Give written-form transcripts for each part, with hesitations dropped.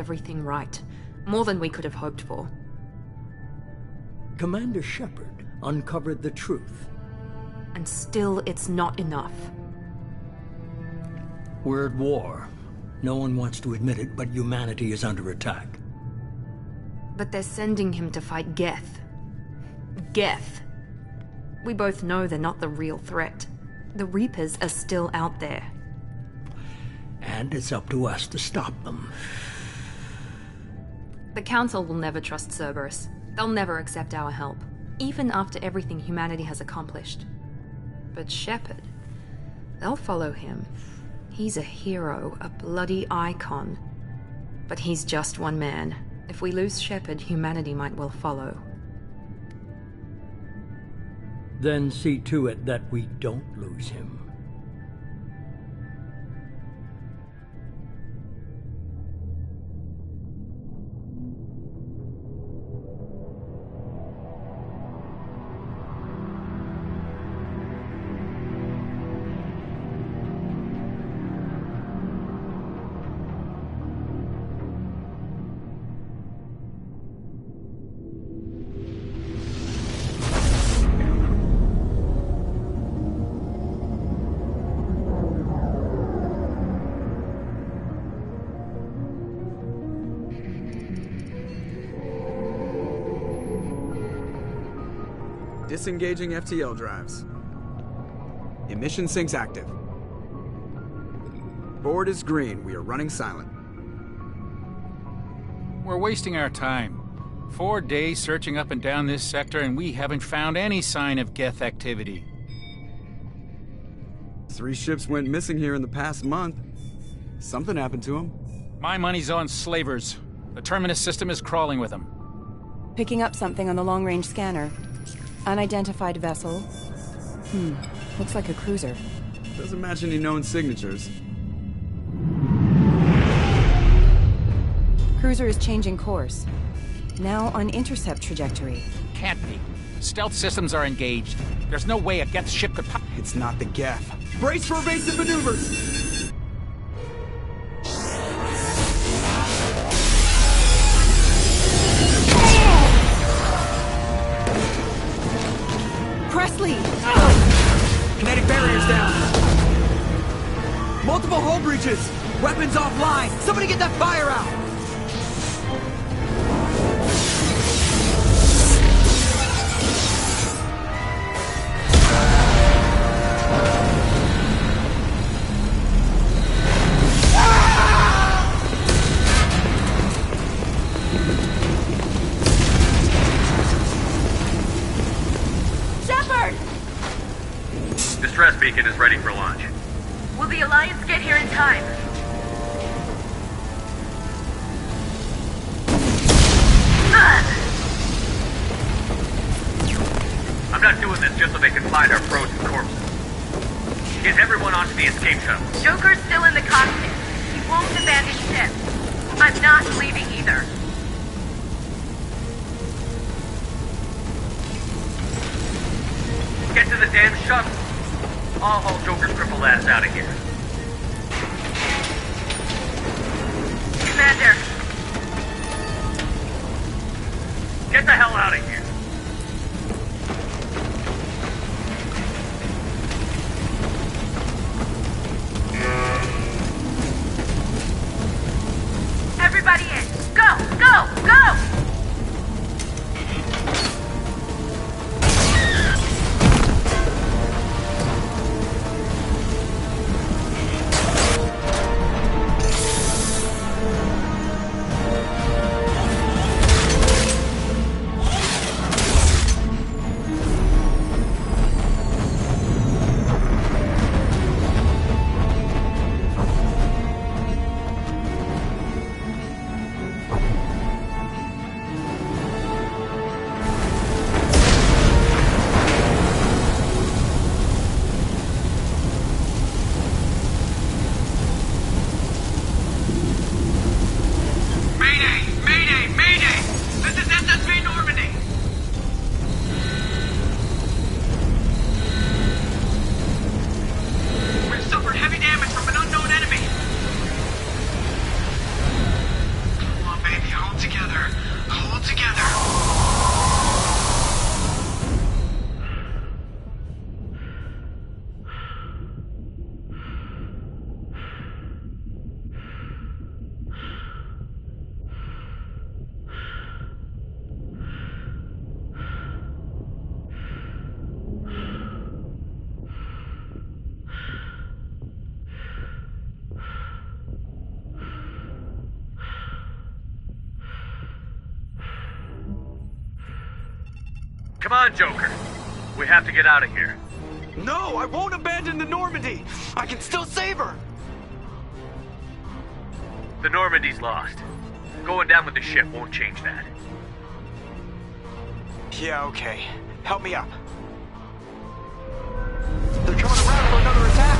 everything right. More than we could have hoped for. Commander Shepard uncovered the truth. And still, it's not enough. We're at war. No one wants to admit it, but humanity is under attack. But they're sending him to fight Geth. Geth. We both know they're not the real threat. The Reapers are still out there. And it's up to us to stop them. The Council will never trust Cerberus. They'll never accept our help, even after everything humanity has accomplished. But Shepard, they'll follow him. He's a hero, a bloody icon. But he's just one man. If we lose Shepard, humanity might well follow. Then see to it that we don't lose him. Disengaging FTL drives. Emission sinks active. Board is green. We are running silent. We're wasting our time. 4 days searching up and down this sector, and we haven't found any sign of Geth activity. 3 ships went missing here in the past month. Something happened to them. My money's on slavers. The Terminus system is crawling with them. Picking up something on the long-range scanner. Unidentified vessel. Looks like a cruiser. Doesn't match any known signatures. Cruiser is changing course. Now on intercept trajectory. Can't be. Stealth systems are engaged. There's no way a Geth ship could pop. It's not the Geth. Brace for evasive maneuvers! Presley! Kinetic barriers down. Multiple hull breaches. Weapons offline. Somebody get that fire out. Distress beacon is ready for launch. Will the Alliance get here in time? I'm not doing this just so they can find our frozen corpses. Get everyone onto the escape shuttle. Joker's still in the cockpit. He won't abandon ship. I'm not leaving either. Get to the damn shuttle. I'll haul Joker's crippled ass out of here. Commander. Get the hell out of here. Everybody in. Go, go, go! together. Come on, Joker. We have to get out of here. No, I won't abandon the Normandy. I can still save her. The Normandy's lost. Going down with the ship won't change that. Yeah, okay. Help me up. They're coming around for another attack.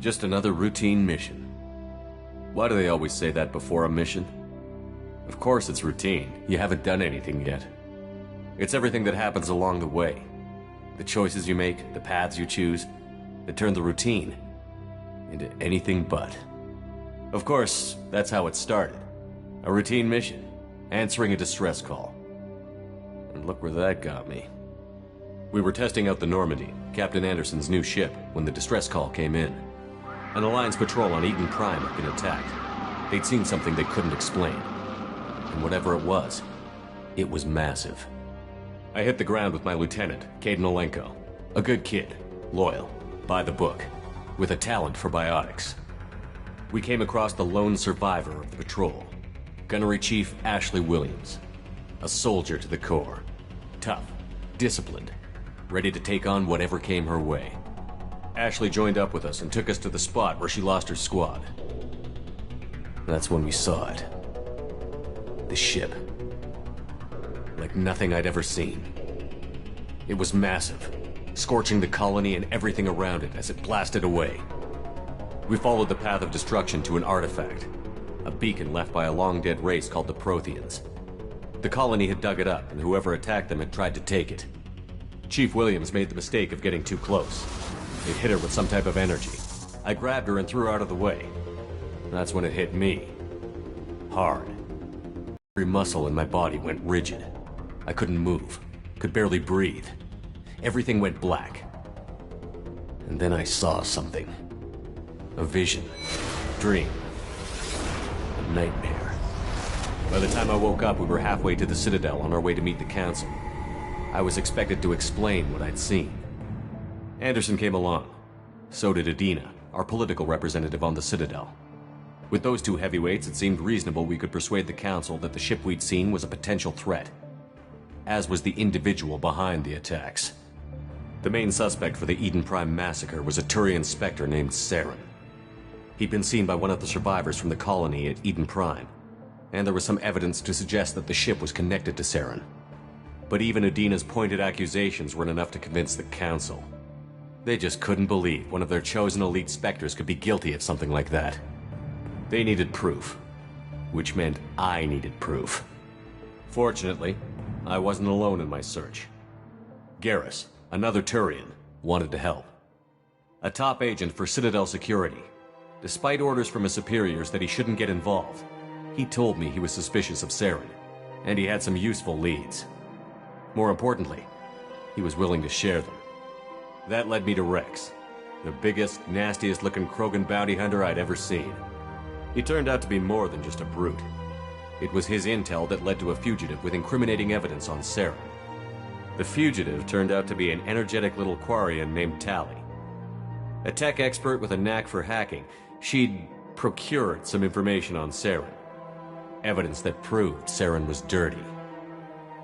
Just another routine mission. Why do they always say that before a mission? Of course it's routine. You haven't done anything yet. It's everything that happens along the way. The choices you make, the paths you choose, that turn the routine into anything but. Of course, that's how it started. A routine mission, answering a distress call. And look where that got me. We were testing out the Normandy, Captain Anderson's new ship, when the distress call came in. An Alliance patrol on Eden Prime had been attacked. They'd seen something they couldn't explain. And whatever it was massive. I hit the ground with my lieutenant, Caden Olenko. A good kid, loyal, by the book, with a talent for biotics. We came across the lone survivor of the patrol, Gunnery Chief Ashley Williams. A soldier to the core. Tough, disciplined, ready to take on whatever came her way. Ashley joined up with us and took us to the spot where she lost her squad. That's when we saw it. The ship. Like nothing I'd ever seen. It was massive, scorching the colony and everything around it as it blasted away. We followed the path of destruction to an artifact, a beacon left by a long-dead race called the Protheans. The colony had dug it up, and whoever attacked them had tried to take it. Chief Williams made the mistake of getting too close. It hit her with some type of energy. I grabbed her and threw her out of the way. That's when it hit me. Hard. Every muscle in my body went rigid. I couldn't move, could barely breathe. Everything went black. And then I saw something. A vision. Dream. A nightmare. By the time I woke up, we were halfway to the Citadel on our way to meet the Council. I was expected to explain what I'd seen. Anderson came along. So did Adina, our political representative on the Citadel. With those two heavyweights, it seemed reasonable we could persuade the Council that the ship we'd seen was a potential threat, as was the individual behind the attacks. The main suspect for the Eden Prime massacre was a Turian Spectre named Saren. He'd been seen by one of the survivors from the colony at Eden Prime, and there was some evidence to suggest that the ship was connected to Saren. But even Adina's pointed accusations weren't enough to convince the Council. They just couldn't believe one of their chosen elite Spectres could be guilty of something like that. They needed proof, which meant I needed proof. Fortunately, I wasn't alone in my search. Garrus, another Turian, wanted to help. A top agent for Citadel Security. Despite orders from his superiors that he shouldn't get involved, he told me he was suspicious of Saren, and he had some useful leads. More importantly, he was willing to share them. That led me to Rex, the biggest, nastiest-looking Krogan bounty hunter I'd ever seen. He turned out to be more than just a brute. It was his intel that led to a fugitive with incriminating evidence on Saren. The fugitive turned out to be an energetic little Quarian named Tali. A tech expert with a knack for hacking, she'd procured some information on Saren. Evidence that proved Saren was dirty.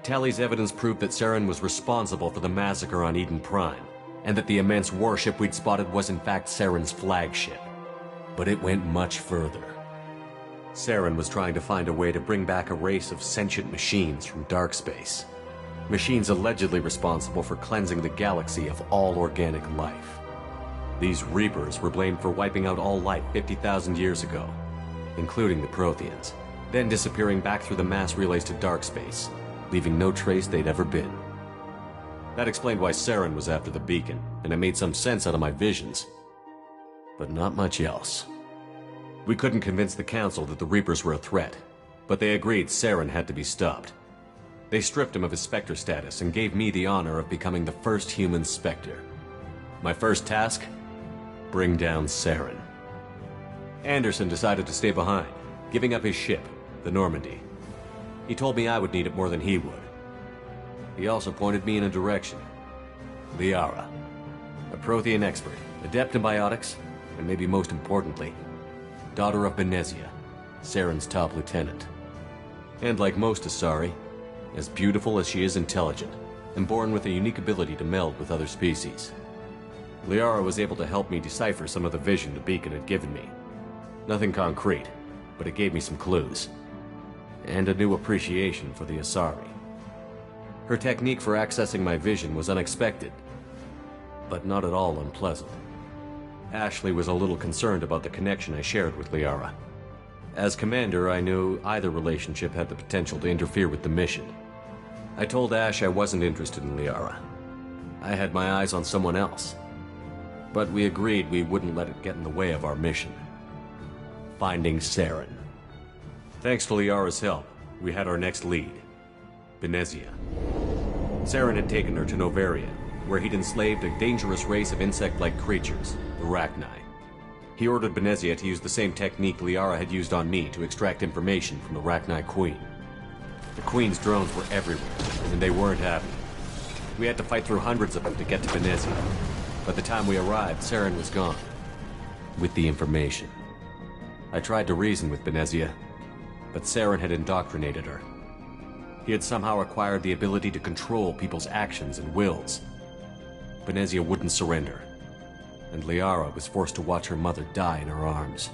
Tali's evidence proved that Saren was responsible for the massacre on Eden Prime, and that the immense warship we'd spotted was in fact Saren's flagship. But it went much further. Saren was trying to find a way to bring back a race of sentient machines from dark space. Machines allegedly responsible for cleansing the galaxy of all organic life. These Reapers were blamed for wiping out all life 50,000 years ago, including the Protheans, then disappearing back through the mass relays to dark space, leaving no trace they'd ever been. That explained why Saren was after the beacon, and it made some sense out of my visions. But not much else. We couldn't convince the Council that the Reapers were a threat, but they agreed Saren had to be stopped. They stripped him of his Spectre status and gave me the honor of becoming the first human Spectre. My first task? Bring down Saren. Anderson decided to stay behind, giving up his ship, the Normandy. He told me I would need it more than he would. He also pointed me in a direction. Liara, a Prothean expert, adept in biotics, and maybe most importantly, daughter of Benezia, Saren's top lieutenant. And like most Asari, as beautiful as she is intelligent, and born with a unique ability to meld with other species. Liara was able to help me decipher some of the vision the beacon had given me. Nothing concrete, but it gave me some clues. And a new appreciation for the Asari. Her technique for accessing my vision was unexpected, but not at all unpleasant. Ashley was a little concerned about the connection I shared with Liara. As commander, I knew either relationship had the potential to interfere with the mission. I told Ash I wasn't interested in Liara. I had my eyes on someone else. But we agreed we wouldn't let it get in the way of our mission. Finding Saren. Thanks to Liara's help, we had our next lead. Benezia. Saren had taken her to Novaria, where he'd enslaved a dangerous race of insect-like creatures, the Rachni. He ordered Benezia to use the same technique Liara had used on me to extract information from the Rachni Queen. The Queen's drones were everywhere, and they weren't happy. We had to fight through hundreds of them to get to Benezia. By the time we arrived, Saren was gone. With the information. I tried to reason with Benezia, but Saren had indoctrinated her. He had somehow acquired the ability to control people's actions and wills. Benezia wouldn't surrender, and Liara was forced to watch her mother die in her arms.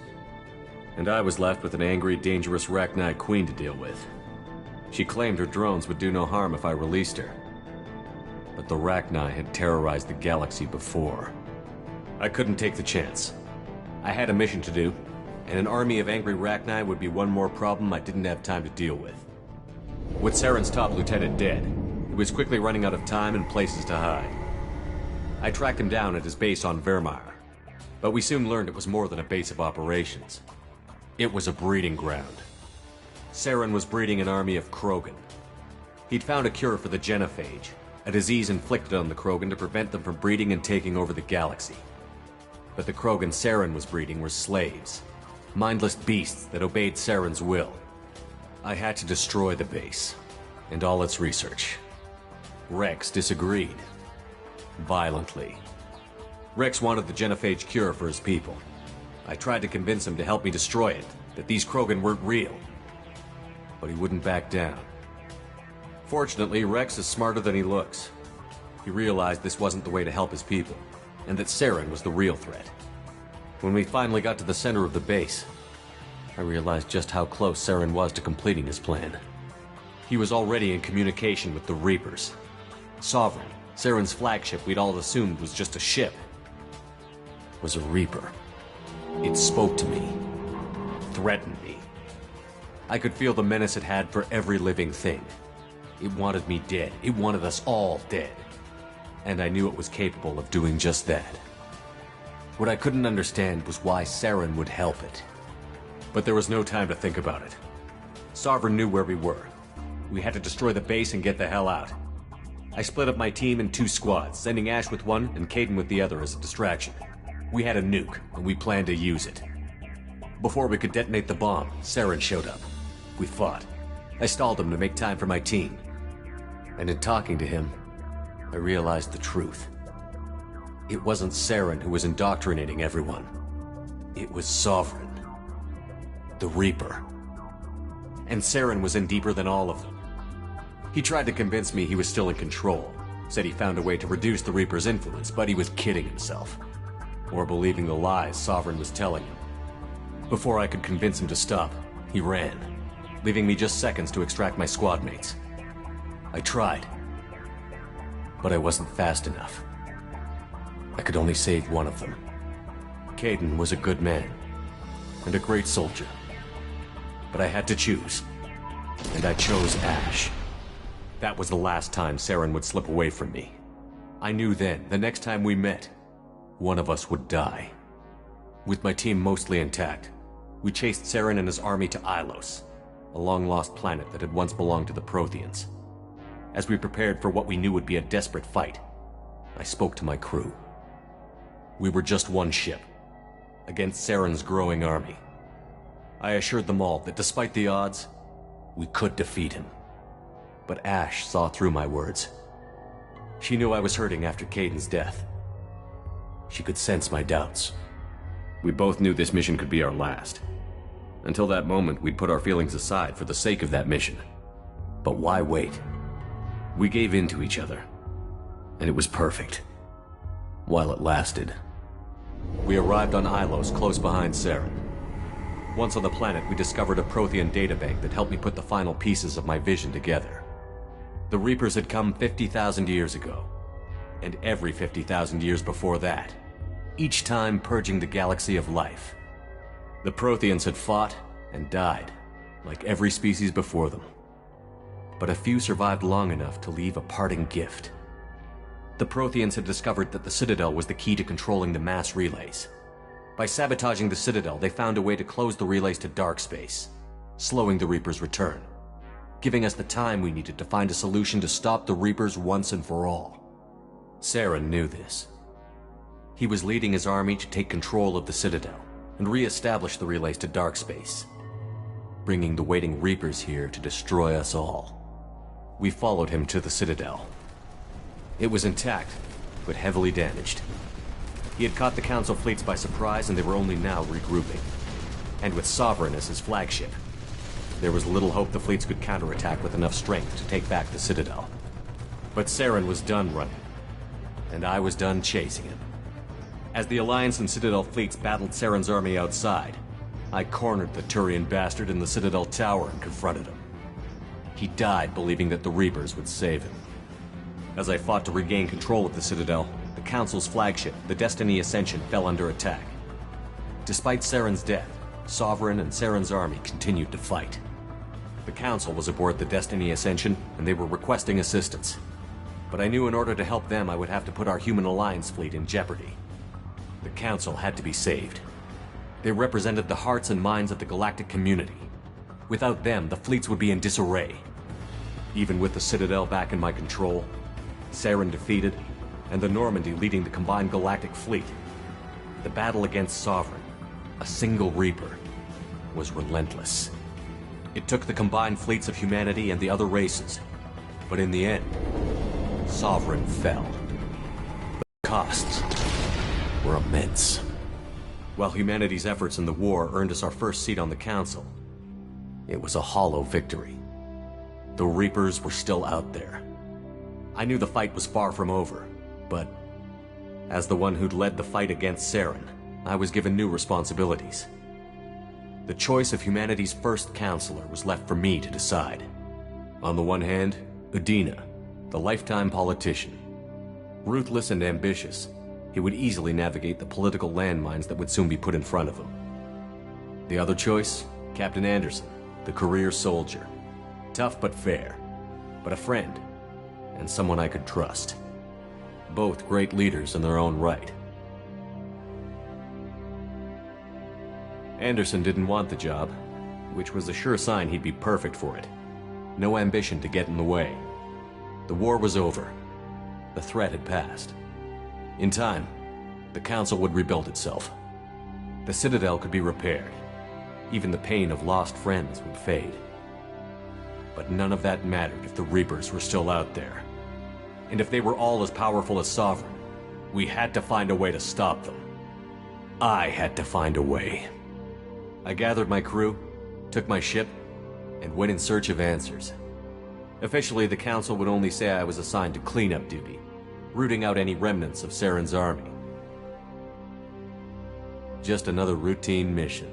And I was left with an angry, dangerous Rachni Queen to deal with. She claimed her drones would do no harm if I released her. But the Rachni had terrorized the galaxy before. I couldn't take the chance. I had a mission to do, and an army of angry Rachni would be one more problem I didn't have time to deal with. With Saren's top lieutenant dead, he was quickly running out of time and places to hide. I tracked him down at his base on Vermeer, but we soon learned it was more than a base of operations. It was a breeding ground. Saren was breeding an army of Krogan. He'd found a cure for the genophage, a disease inflicted on the Krogan to prevent them from breeding and taking over the galaxy. But the Krogan Saren was breeding were slaves, mindless beasts that obeyed Saren's will. I had to destroy the base, and all its research. Rex disagreed. Violently. Rex wanted the genophage cure for his people. I tried to convince him to help me destroy it, that these Krogan weren't real. But he wouldn't back down. Fortunately, Rex is smarter than he looks. He realized this wasn't the way to help his people, and that Saren was the real threat. When we finally got to the center of the base, I realized just how close Saren was to completing his plan. He was already in communication with the Reapers. Sovereign, Saren's flagship we'd all assumed was just a ship, was a Reaper. It spoke to me, threatened me. I could feel the menace it had for every living thing. It wanted me dead. It wanted us all dead. And I knew it was capable of doing just that. What I couldn't understand was why Saren would help it. But there was no time to think about it. Sovereign knew where we were. We had to destroy the base and get the hell out. I split up my team in 2 squads, sending Ash with one and Kaidan with the other as a distraction. We had a nuke, and we planned to use it. Before we could detonate the bomb, Saren showed up. We fought. I stalled him to make time for my team. And in talking to him, I realized the truth. It wasn't Saren who was indoctrinating everyone. It was Sovereign. The Reaper. And Saren was in deeper than all of them. He tried to convince me he was still in control. Said he found a way to reduce the Reaper's influence, but he was kidding himself. Or believing the lies Sovereign was telling him. Before I could convince him to stop, he ran, leaving me just seconds to extract my squad mates. I tried, but I wasn't fast enough. I could only save one of them. Kaidan was a good man, and a great soldier. But I had to choose, and I chose Ash. That was the last time Saren would slip away from me. I knew then, the next time we met, one of us would die. With my team mostly intact, we chased Saren and his army to Ilos, a long-lost planet that had once belonged to the Protheans. As we prepared for what we knew would be a desperate fight, I spoke to my crew. We were just one ship, against Saren's growing army. I assured them all that despite the odds, we could defeat him. But Ash saw through my words. She knew I was hurting after Kaidan's death. She could sense my doubts. We both knew this mission could be our last. Until that moment, we'd put our feelings aside for the sake of that mission. But why wait? We gave in to each other, and it was perfect. While it lasted. We arrived on Ilos, close behind Saren. Once on the planet, we discovered a Prothean databank that helped me put the final pieces of my vision together. The Reapers had come 50,000 years ago, and every 50,000 years before that, each time purging the galaxy of life. The Protheans had fought and died, like every species before them. But a few survived long enough to leave a parting gift. The Protheans had discovered that the Citadel was the key to controlling the mass relays. By sabotaging the Citadel, they found a way to close the relays to dark space, slowing the Reapers' return, giving us the time we needed to find a solution to stop the Reapers once and for all. Saren knew this. He was leading his army to take control of the Citadel and re-establish the relays to dark space, bringing the waiting Reapers here to destroy us all. We followed him to the Citadel. It was intact, but heavily damaged. He had caught the Council fleets by surprise, and they were only now regrouping. And with Sovereign as his flagship, there was little hope the fleets could counterattack with enough strength to take back the Citadel. But Saren was done running, and I was done chasing him. As the Alliance and Citadel fleets battled Saren's army outside, I cornered the Turian bastard in the Citadel tower and confronted him. He died believing that the Reapers would save him. As I fought to regain control of the Citadel, the Council's flagship, the Destiny Ascension, fell under attack. Despite Saren's death, Sovereign and Saren's army continued to fight. The Council was aboard the Destiny Ascension, and they were requesting assistance. But I knew in order to help them, I would have to put our human Alliance fleet in jeopardy. The Council had to be saved. They represented the hearts and minds of the galactic community. Without them, the fleets would be in disarray. Even with the Citadel back in my control, Saren defeated, and the Normandy leading the combined galactic fleet, the battle against Sovereign, a single Reaper, was relentless. It took the combined fleets of humanity and the other races, but in the end, Sovereign fell. The costs were immense. While humanity's efforts in the war earned us our first seat on the Council, it was a hollow victory. The Reapers were still out there. I knew the fight was far from over, but as the one who'd led the fight against Saren, I was given new responsibilities. The choice of humanity's first counselor was left for me to decide. On the one hand, Udina, the lifetime politician. Ruthless and ambitious, he would easily navigate the political landmines that would soon be put in front of him. The other choice, Captain Anderson, the career soldier. Tough but fair, but a friend, and someone I could trust. Both great leaders in their own right. Anderson didn't want the job, which was a sure sign he'd be perfect for it. No ambition to get in the way. The war was over. The threat had passed. In time, the Council would rebuild itself. The Citadel could be repaired. Even the pain of lost friends would fade. But none of that mattered if the Reapers were still out there. And if they were all as powerful as Sovereign, we had to find a way to stop them. I had to find a way. I gathered my crew, took my ship, and went in search of answers. Officially, the Council would only say I was assigned to cleanup duty, rooting out any remnants of Saren's army. Just another routine mission.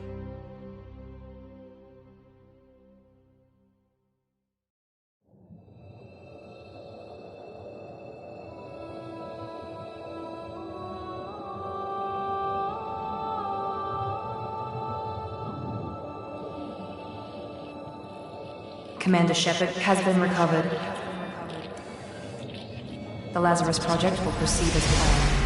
Commander Shepard has been recovered. The Lazarus Project will proceed as planned.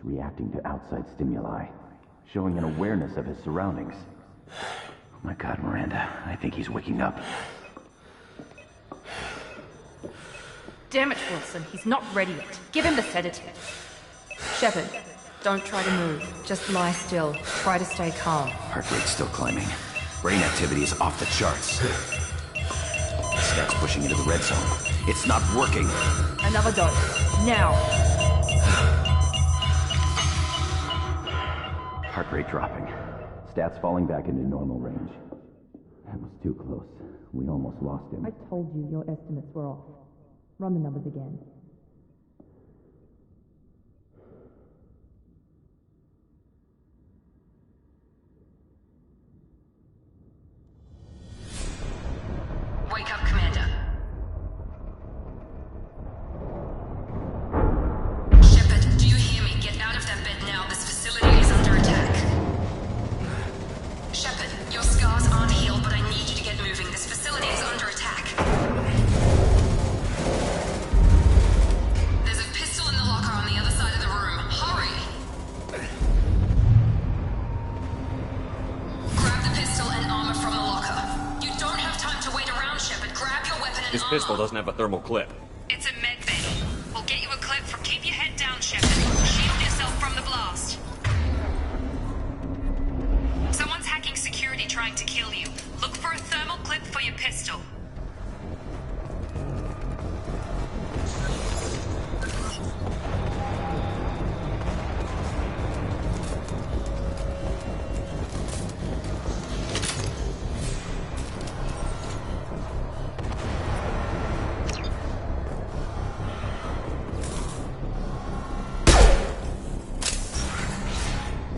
He's reacting to outside stimuli, showing an awareness of his surroundings. Oh my God, Miranda, I think he's waking up. Damn it, Wilson, he's not ready yet. Give him the sedative. Shepard, don't try to move. Just lie still. Try to stay calm. Heart rate's still climbing. Brain activity is off the charts. Stats pushing into the red zone. It's not working. Another dose. Now. Heart rate dropping. Stats falling back into normal range. That was too close. We almost lost him. I told you your estimates were off. Run the numbers again. Wake up, Commander. Shepard, do you hear me? Get out of that bed now. This facility is under attack. Shepard, your scars aren't healed, but I need you to get moving. This facility is under attack. There's a pistol in the locker on the other side of the room. Hurry! Grab the pistol and armor from the locker. You don't have time to wait around, Shepard. Grab your weapon and His armor. pistol doesn't have a thermal clip. It's a med bay. We'll get you a clip from. Keep your head down, Shepard. Shield yourself from the blast. Someone's hacking security trying to kill you. Look for a thermal clip for your pistol.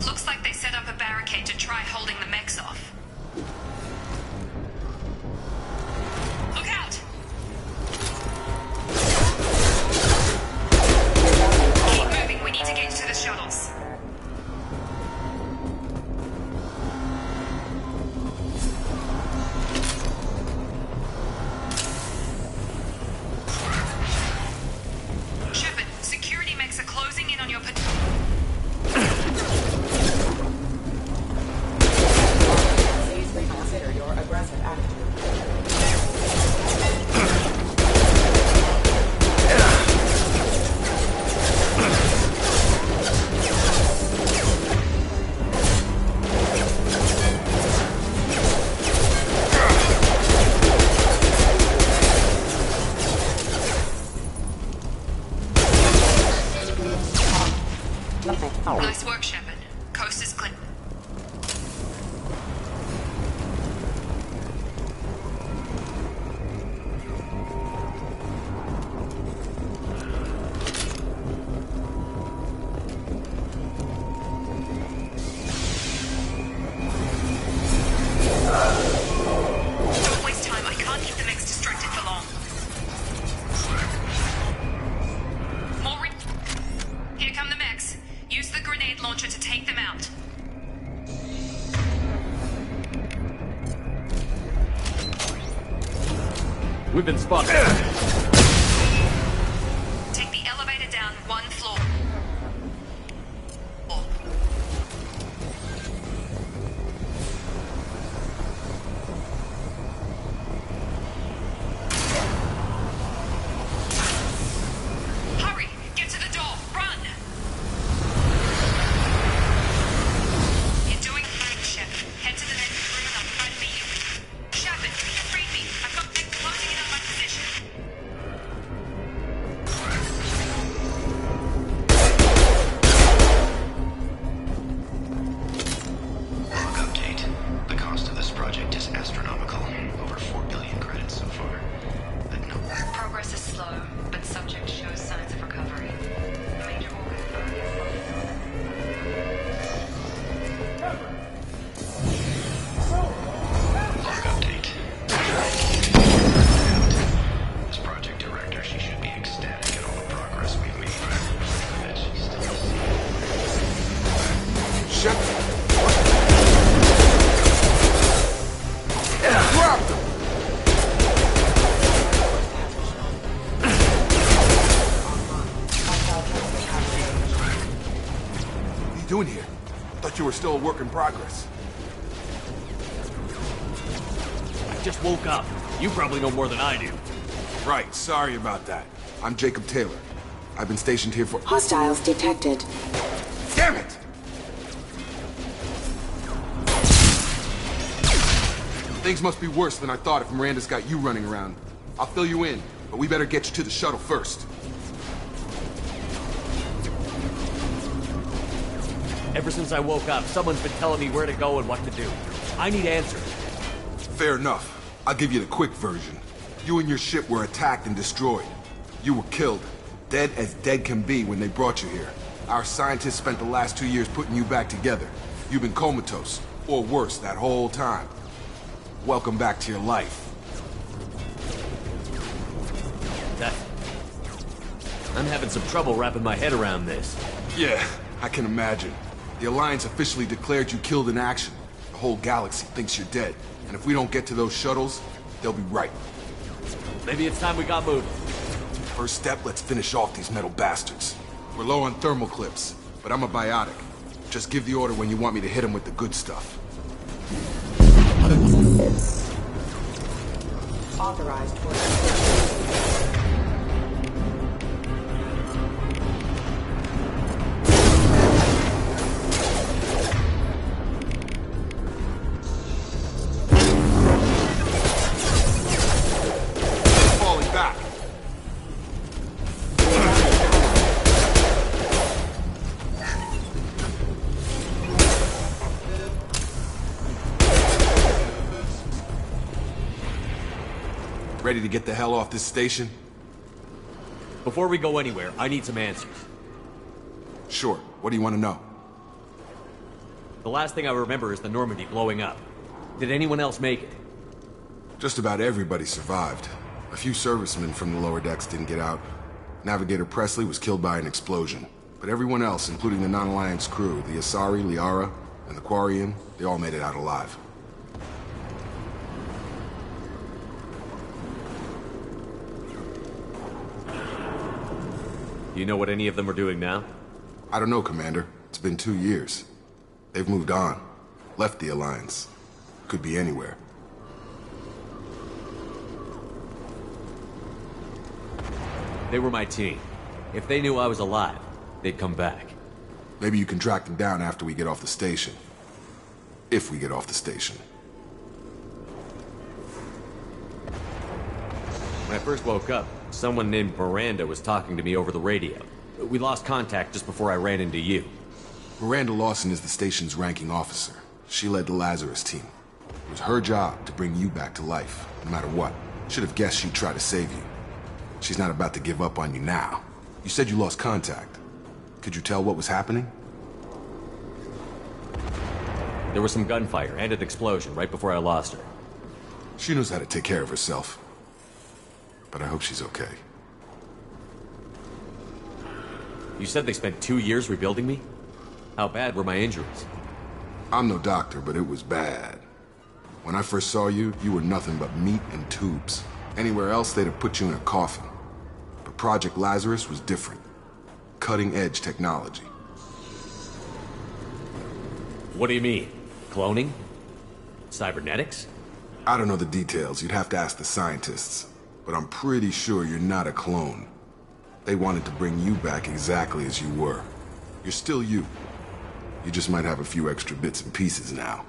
Looks like they set up a barricade to try holding the mechs off. Look out! Keep moving, we need to get to the shuttles. Shepard, security mechs are closing in on your Please reconsider your aggressive attitude. Nice work, Shepard. Coast is clear. Don't waste time. I can't keep the mechs distracted for long. Here come the mechs. Use the grenade launcher to take them out. We've been spotted. Take the elevator down one floor. Hurry! Get to the door! Run! You're doing fine, Shepard. Head to the next room and I'll try to meet you. Shepard, free me. I've got them closing in on my position. Thought you were still a work in progress. I just woke up. You probably know more than I do. Right, sorry about that. I'm Jacob Taylor. I've been stationed here for— Hostiles detected. Damn it! Things must be worse than I thought if Miranda's got you running around. I'll fill you in, but we better get you to the shuttle first. Ever since I woke up, someone's been telling me where to go and what to do. I need answers. Fair enough. I'll give you the quick version. You and your ship were attacked and destroyed. You were killed. Dead as dead can be when they brought you here. Our scientists spent the last 2 years putting you back together. You've been comatose, or worse, that whole time. Welcome back to your life. I'm having some trouble wrapping my head around this. Yeah, I can imagine. The Alliance officially declared you killed in action. The whole galaxy thinks you're dead. And if we don't get to those shuttles, they'll be right. Maybe it's time we got moving. First step, let's finish off these metal bastards. We're low on thermal clips, but I'm a biotic. Just give the order when you want me to hit them with the good stuff. Authorized for falling back. Ready to get the hell off this station? Before we go anywhere, I need some answers. Sure. What do you want to know? The last thing I remember is the Normandy blowing up. Did anyone else make it? Just about everybody survived. A few servicemen from the lower decks didn't get out. Navigator Presley was killed by an explosion. But everyone else, including the non-Alliance crew, the Asari, Liara, and the Quarian, they all made it out alive. Do you know what any of them are doing now? I don't know, Commander. It's been 2 years. They've moved on. Left the Alliance. Could be anywhere. They were my team. If they knew I was alive, they'd come back. Maybe you can track them down after we get off the station. If we get off the station. When I first woke up, someone named Miranda was talking to me over the radio. We lost contact just before I ran into you. Miranda Lawson is the station's ranking officer. She led the Lazarus team. It was her job to bring you back to life, no matter what. Should have guessed she'd try to save you. She's not about to give up on you now. You said you lost contact. Could you tell what was happening? There was some gunfire and an explosion right before I lost her. She knows how to take care of herself. But I hope she's okay. You said they spent 2 years rebuilding me? How bad were my injuries? I'm no doctor, but it was bad. When I first saw you, you were nothing but meat and tubes. Anywhere else, they'd have put you in a coffin. But Project Lazarus was different. Cutting-edge technology. What do you mean? Cloning? Cybernetics? I don't know the details. You'd have to ask the scientists. But I'm pretty sure you're not a clone. They wanted to bring you back exactly as you were. You're still you. You just might have a few extra bits and pieces now.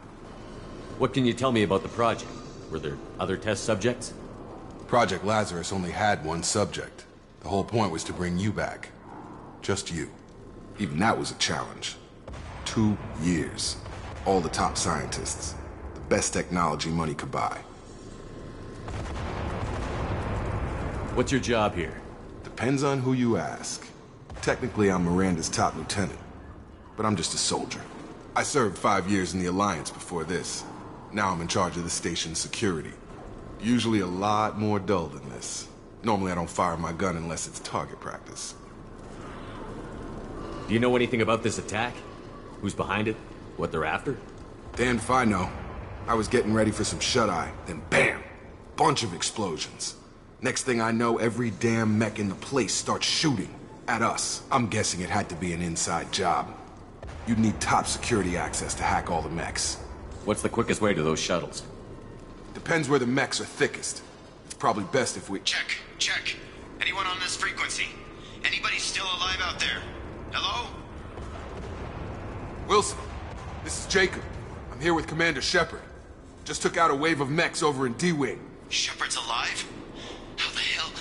What can you tell me about the project? Were there other test subjects? Project Lazarus only had one subject. The whole point was to bring you back. Just you. Even that was a challenge. 2 years. All the top scientists. The best technology money could buy. What's your job here? Depends on who you ask. Technically, I'm Miranda's top lieutenant. But I'm just a soldier. I served 5 years in the Alliance before this. Now I'm in charge of the station's security. Usually a lot more dull than this. Normally I don't fire my gun unless it's target practice. Do you know anything about this attack? Who's behind it? What they're after? Damned if I know. I was getting ready for some shut-eye, then bam! Bunch of explosions. Next thing I know, every damn mech in the place starts shooting at us. I'm guessing it had to be an inside job. You'd need top security access to hack all the mechs. What's the quickest way to those shuttles? Depends where the mechs are thickest. It's probably best if we... Check. Anyone on this frequency? Anybody still alive out there? Hello? Wilson, this is Jacob. I'm here with Commander Shepard. Just took out a wave of mechs over in D-Wing. Shepard's alive? How the hell?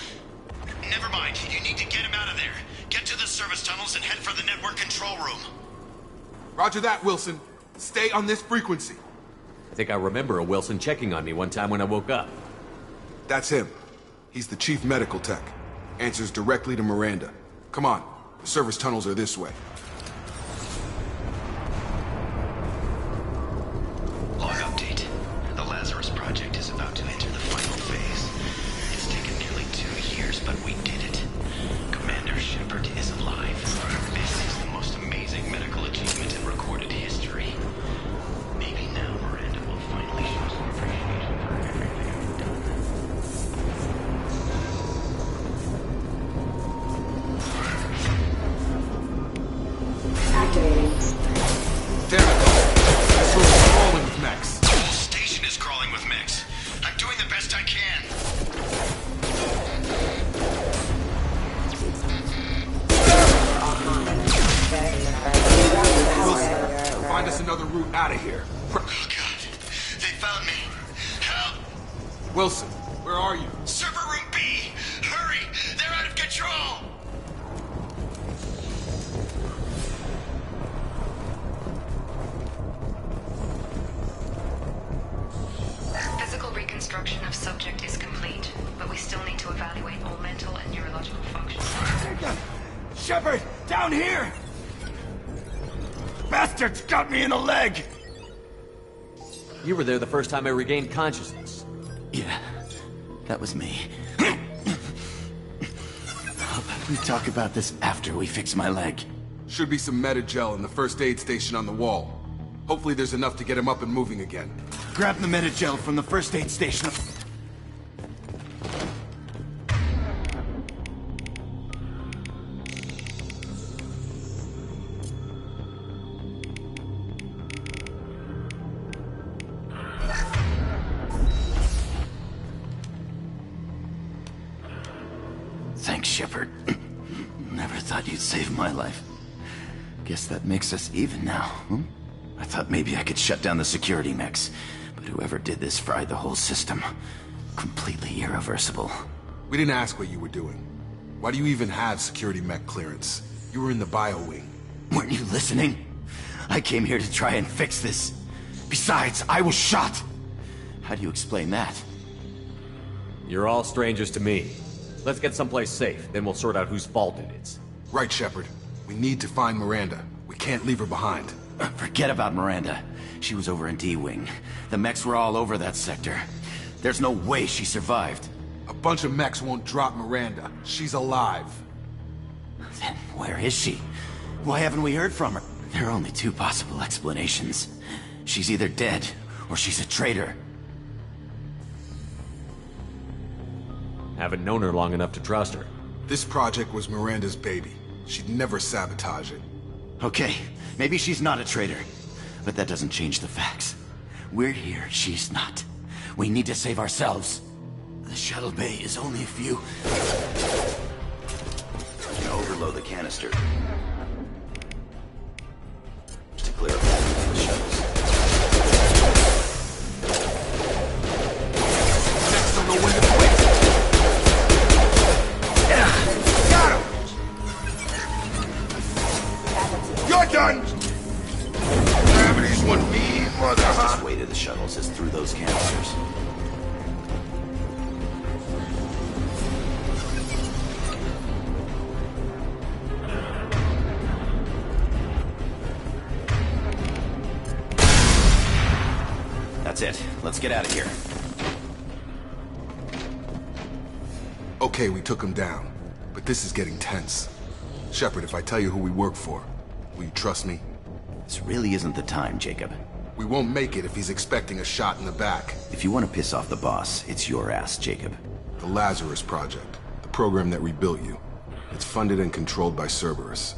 Never mind. You need to get him out of there. Get to the service tunnels and head for the network control room. Roger that, Wilson. Stay on this frequency. I think I remember a Wilson checking on me one time when I woke up. That's him. He's the chief medical tech. Answers directly to Miranda. Come on. The service tunnels are this way. Log update. The Lazarus Project is about to enter the final phase. It's taken nearly 2 years, but we did it. Commander Shepard is alive. This is the most amazing medical achievement in recorded history. Maybe now Miranda will finally show some appreciation for everything we've done. Activating. Damn it! This room's crawling with mechs. The whole station is crawling with mechs. I'm doing the best I can. Wilson, find us another route out of here. Oh God, they found me. Help! Wilson, where are you? Server room B! Hurry! They're out of control! Physical reconstruction of subject is complete, but we still need to evaluate all mental and neurological functions. Shepard, down here! Bastards got me in the leg! You were there the first time I regained consciousness. Yeah, that was me. We talk about this after we fix my leg. Should be some Metagel in the first aid station on the wall. Hopefully there's enough to get him up and moving again. Grab the Metagel from the first aid station. Thanks, Shepard. Never thought you'd save my life. Guess that makes us even now, hmm? I thought maybe I could shut down the security mechs, but whoever did this fried the whole system. Completely irreversible. We didn't ask what you were doing. Why do you even have security mech clearance? You were in the bio wing. Weren't you listening? I came here to try and fix this. Besides, I was shot. How do you explain that? You're all strangers to me. Let's get someplace safe, then we'll sort out whose fault it is. Right, Shepard. We need to find Miranda. We can't leave her behind. Forget about Miranda. She was over in D-Wing. The mechs were all over that sector. There's no way she survived. A bunch of mechs won't drop Miranda. She's alive. Then where is she? Why haven't we heard from her? There are only two possible explanations. She's either dead, or she's a traitor. Haven't known her long enough to trust her. This project was Miranda's baby. She'd never sabotage it. Okay, maybe she's not a traitor. But that doesn't change the facts. We're here, she's not. We need to save ourselves. The shuttle bay is only a few... I can overload the canister. To clear up the shuttles. Next, don't know when to quit. Got him! You're done! Gravity's one mean mother, huh? The fastest way to the shuttles is through those canisters. That's it. Let's get out of here. Okay, we took him down. But this is getting tense. Shepard, if I tell you who we work for, will you trust me? This really isn't the time, Jacob. We won't make it if he's expecting a shot in the back. If you want to piss off the boss, it's your ass, Jacob. The Lazarus Project. The program that rebuilt you. It's funded and controlled by Cerberus.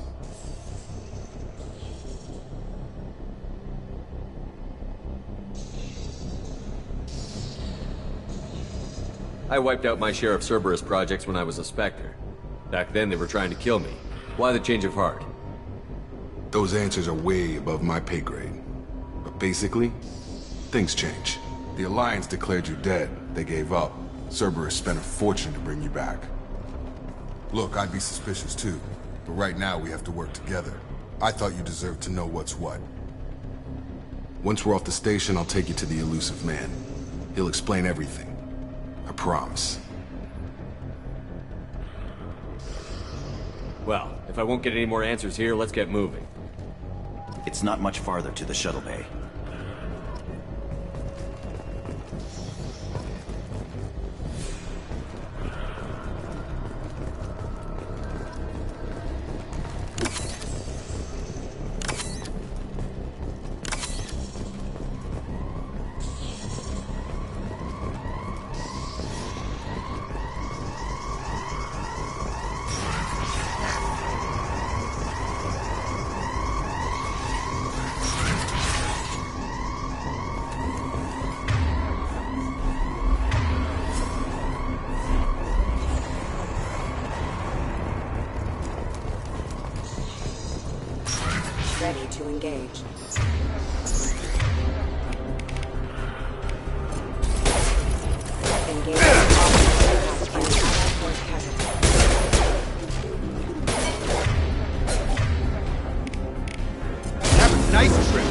I wiped out my share of Cerberus projects when I was a Spectre. Back then, they were trying to kill me. Why the change of heart? Those answers are way above my pay grade. But basically, things change. The Alliance declared you dead. They gave up. Cerberus spent a fortune to bring you back. Look, I'd be suspicious too. But right now, we have to work together. I thought you deserved to know what's what. Once we're off the station, I'll take you to the elusive man. He'll explain everything. I promise. Well, if I won't get any more answers here, let's get moving. It's not much farther to the shuttle bay. Ready to engage. Engage. Have a nice trip.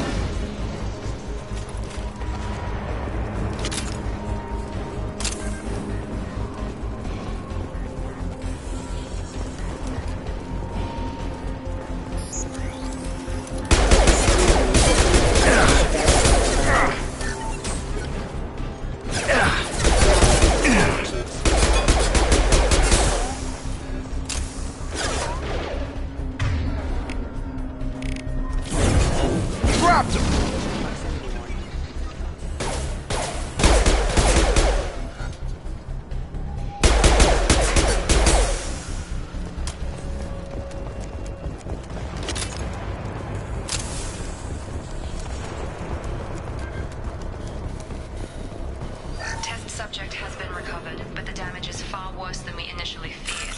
Subject has been recovered, but the damage is far worse than we initially feared.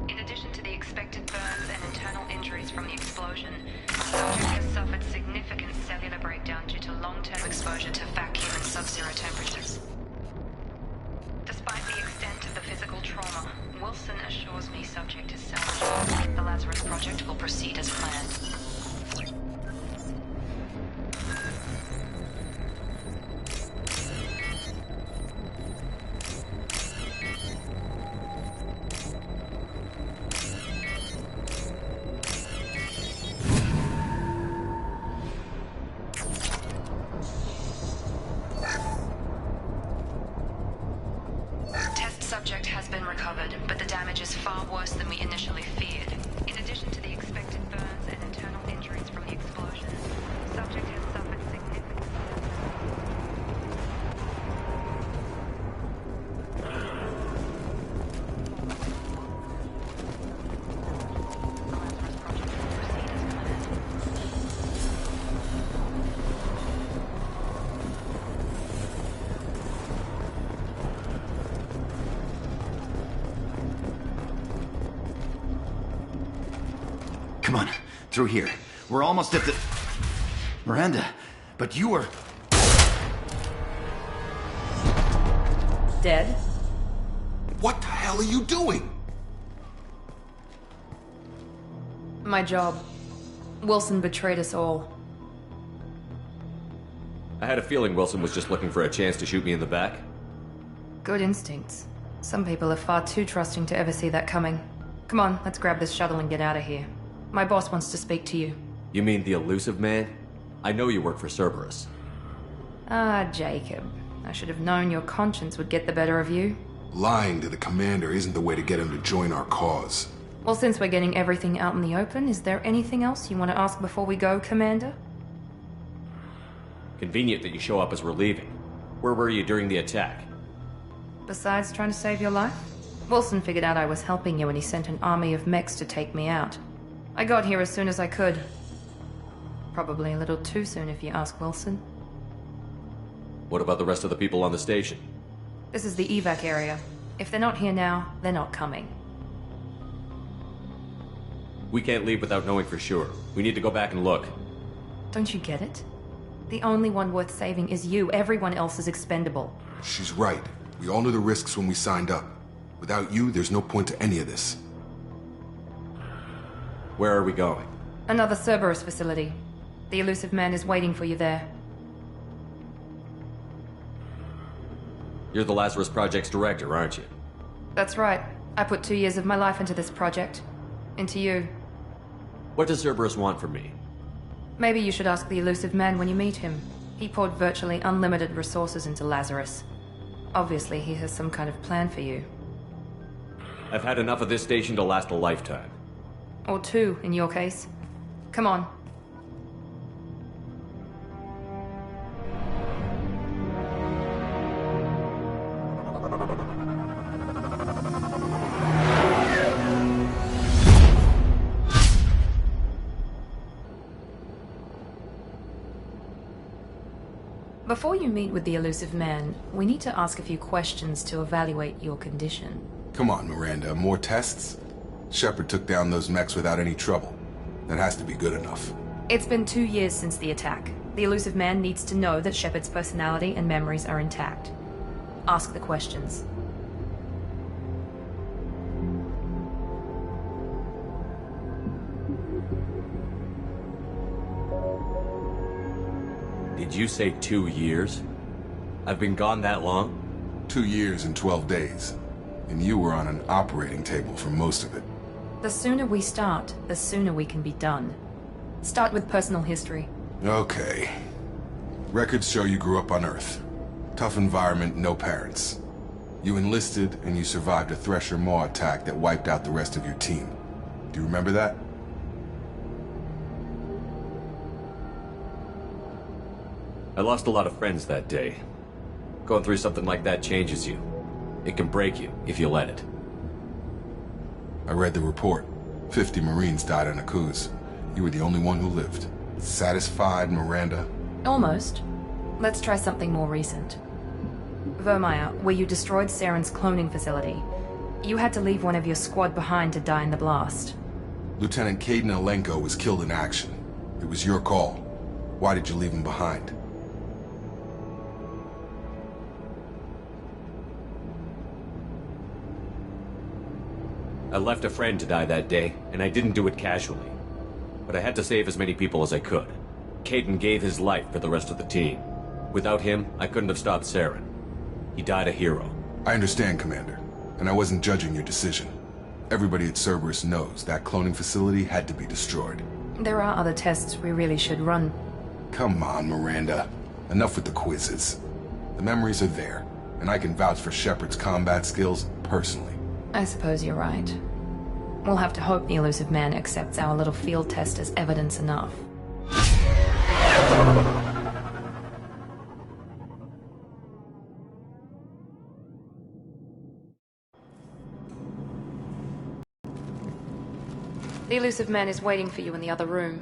In addition to the expected burns and internal injuries from the explosion, the subject has suffered significant cellular breakdown due to long-term exposure to vacuum and sub-zero temperatures. Despite the extent of the physical trauma, Wilson assures me subject is salvageable. The Lazarus Project will proceed as planned. Subject has been recovered, but the damage is far worse than we initially feared. In addition to the expected burns and internal injuries from the explosion, subject has suffered significant... Come on, through here. We're almost at the... Miranda, but you were... Dead? What the hell are you doing? My job. Wilson betrayed us all. I had a feeling Wilson was just looking for a chance to shoot me in the back. Good instincts. Some people are far too trusting to ever see that coming. Come on, let's grab this shuttle and get out of here. My boss wants to speak to you. You mean the elusive man? I know you work for Cerberus. Ah, Jacob. I should have known your conscience would get the better of you. Lying to the commander isn't the way to get him to join our cause. Well, since we're getting everything out in the open, is there anything else you want to ask before we go, Commander? Convenient that you show up as we're leaving. Where were you during the attack? Besides trying to save your life? Wilson figured out I was helping you and he sent an army of mechs to take me out. I got here as soon as I could. Probably a little too soon if you ask Wilson. What about the rest of the people on the station? This is the evac area. If they're not here now, they're not coming. We can't leave without knowing for sure. We need to go back and look. Don't you get it? The only one worth saving is you. Everyone else is expendable. She's right. We all knew the risks when we signed up. Without you, there's no point to any of this. Where are we going? Another Cerberus facility. The elusive man is waiting for you there. You're the Lazarus Project's director, aren't you? That's right. I put 2 years of my life into this project. Into you. What does Cerberus want from me? Maybe you should ask the elusive man when you meet him. He poured virtually unlimited resources into Lazarus. Obviously, he has some kind of plan for you. I've had enough of this station to last a lifetime. Or 2, in your case. Come on. Before you meet with the elusive man, we need to ask a few questions to evaluate your condition. Come on, Miranda, more tests? Shepard took down those mechs without any trouble. That has to be good enough. It's been 2 years since the attack. The elusive man needs to know that Shepard's personality and memories are intact. Ask the questions. Did you say 2 years? I've been gone that long? 2 years and 12 days. And you were on an operating table for most of it. The sooner we start, the sooner we can be done. Start with personal history. Okay. Records show you grew up on Earth. Tough environment, no parents. You enlisted and you survived a Thresher Maw attack that wiped out the rest of your team. Do you remember that? I lost a lot of friends that day. Going through something like that changes you. It can break you, if you let it. I read the report. 50 Marines died on Akuz. You were the only one who lived. Satisfied, Miranda? Almost. Let's try something more recent. Vermeer, where you destroyed Saren's cloning facility. You had to leave one of your squad behind to die in the blast. Lieutenant Caden Alenko was killed in action. It was your call. Why did you leave him behind? I left a friend to die that day, and I didn't do it casually. But I had to save as many people as I could. Caden gave his life for the rest of the team. Without him, I couldn't have stopped Saren. He died a hero. I understand, Commander. And I wasn't judging your decision. Everybody at Cerberus knows that cloning facility had to be destroyed. There are other tests we really should run. Come on, Miranda. Enough with the quizzes. The memories are there, and I can vouch for Shepard's combat skills personally. I suppose you're right. We'll have to hope the elusive man accepts our little field test as evidence enough. The elusive man is waiting for you in the other room.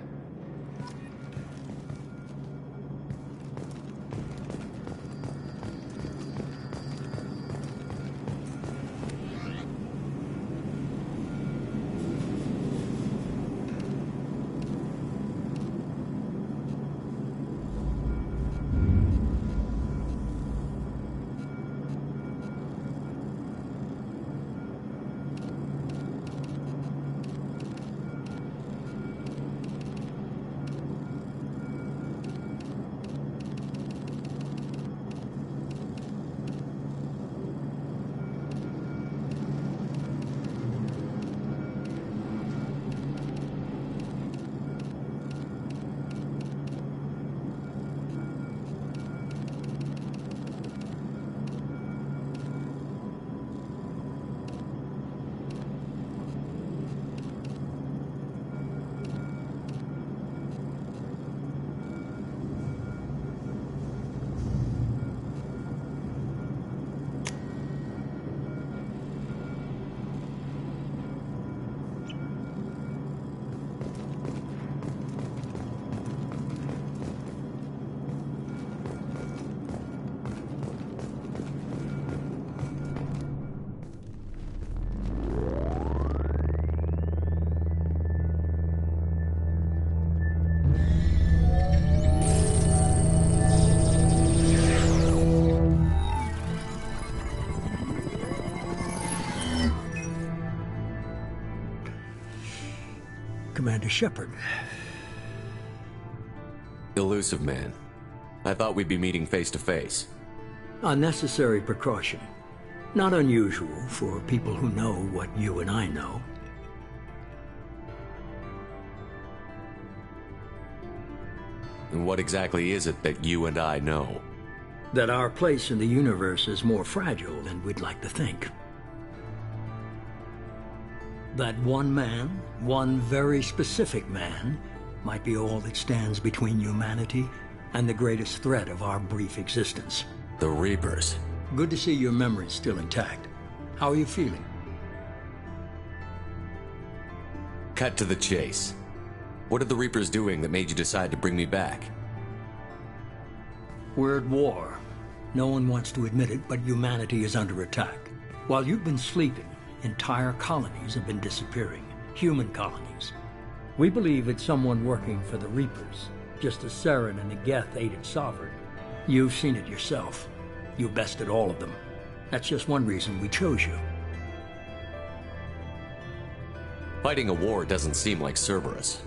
Commander Shepard. Elusive man. I thought we'd be meeting face to face. A necessary precaution. Not unusual for people who know what you and I know. And what exactly is it that you and I know? That our place in the universe is more fragile than we'd like to think. That one man, one very specific man, might be all that stands between humanity and the greatest threat of our brief existence. The Reapers. Good to see your memory's still intact. How are you feeling? Cut to the chase. What are the Reapers doing that made you decide to bring me back? We're at war. No one wants to admit it, but humanity is under attack. While you've been sleeping, entire colonies have been disappearing. Human colonies. We believe it's someone working for the Reapers, just as Saren and the Geth aided Sovereign. You've seen it yourself. You bested all of them. That's just one reason we chose you. Fighting a war doesn't seem like Cerberus.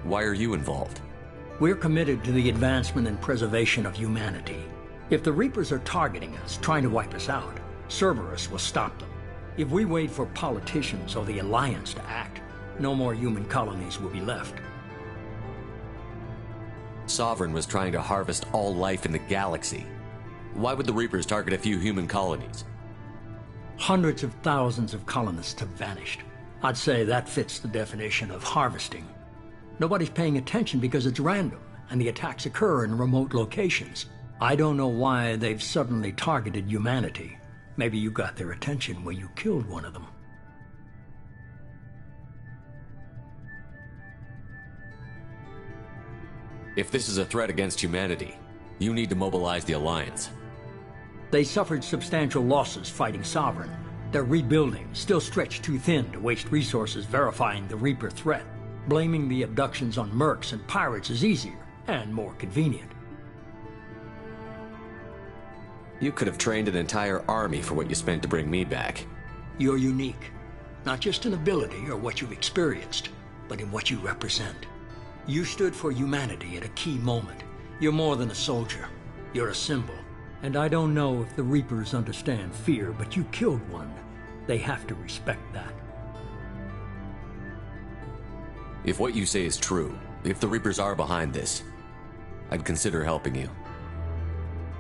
Why are you involved? We're committed to the advancement and preservation of humanity. If the Reapers are targeting us, trying to wipe us out, Cerberus will stop them. If we wait for politicians or the Alliance to act, no more human colonies will be left. Sovereign was trying to harvest all life in the galaxy. Why would the Reapers target a few human colonies? Hundreds of thousands of colonists have vanished. I'd say that fits the definition of harvesting. Nobody's paying attention because it's random, and the attacks occur in remote locations. I don't know why they've suddenly targeted humanity. Maybe you got their attention when you killed one of them. If this is a threat against humanity, you need to mobilize the Alliance. They suffered substantial losses fighting Sovereign. They're rebuilding, still stretched too thin to waste resources verifying the Reaper threat. Blaming the abductions on mercs and pirates is easier and more convenient. You could have trained an entire army for what you spent to bring me back. You're unique, not just in ability or what you've experienced, but in what you represent. You stood for humanity at a key moment. You're more than a soldier. You're a symbol. And I don't know if the Reapers understand fear, but you killed one. They have to respect that. If what you say is true, if the Reapers are behind this, I'd consider helping you.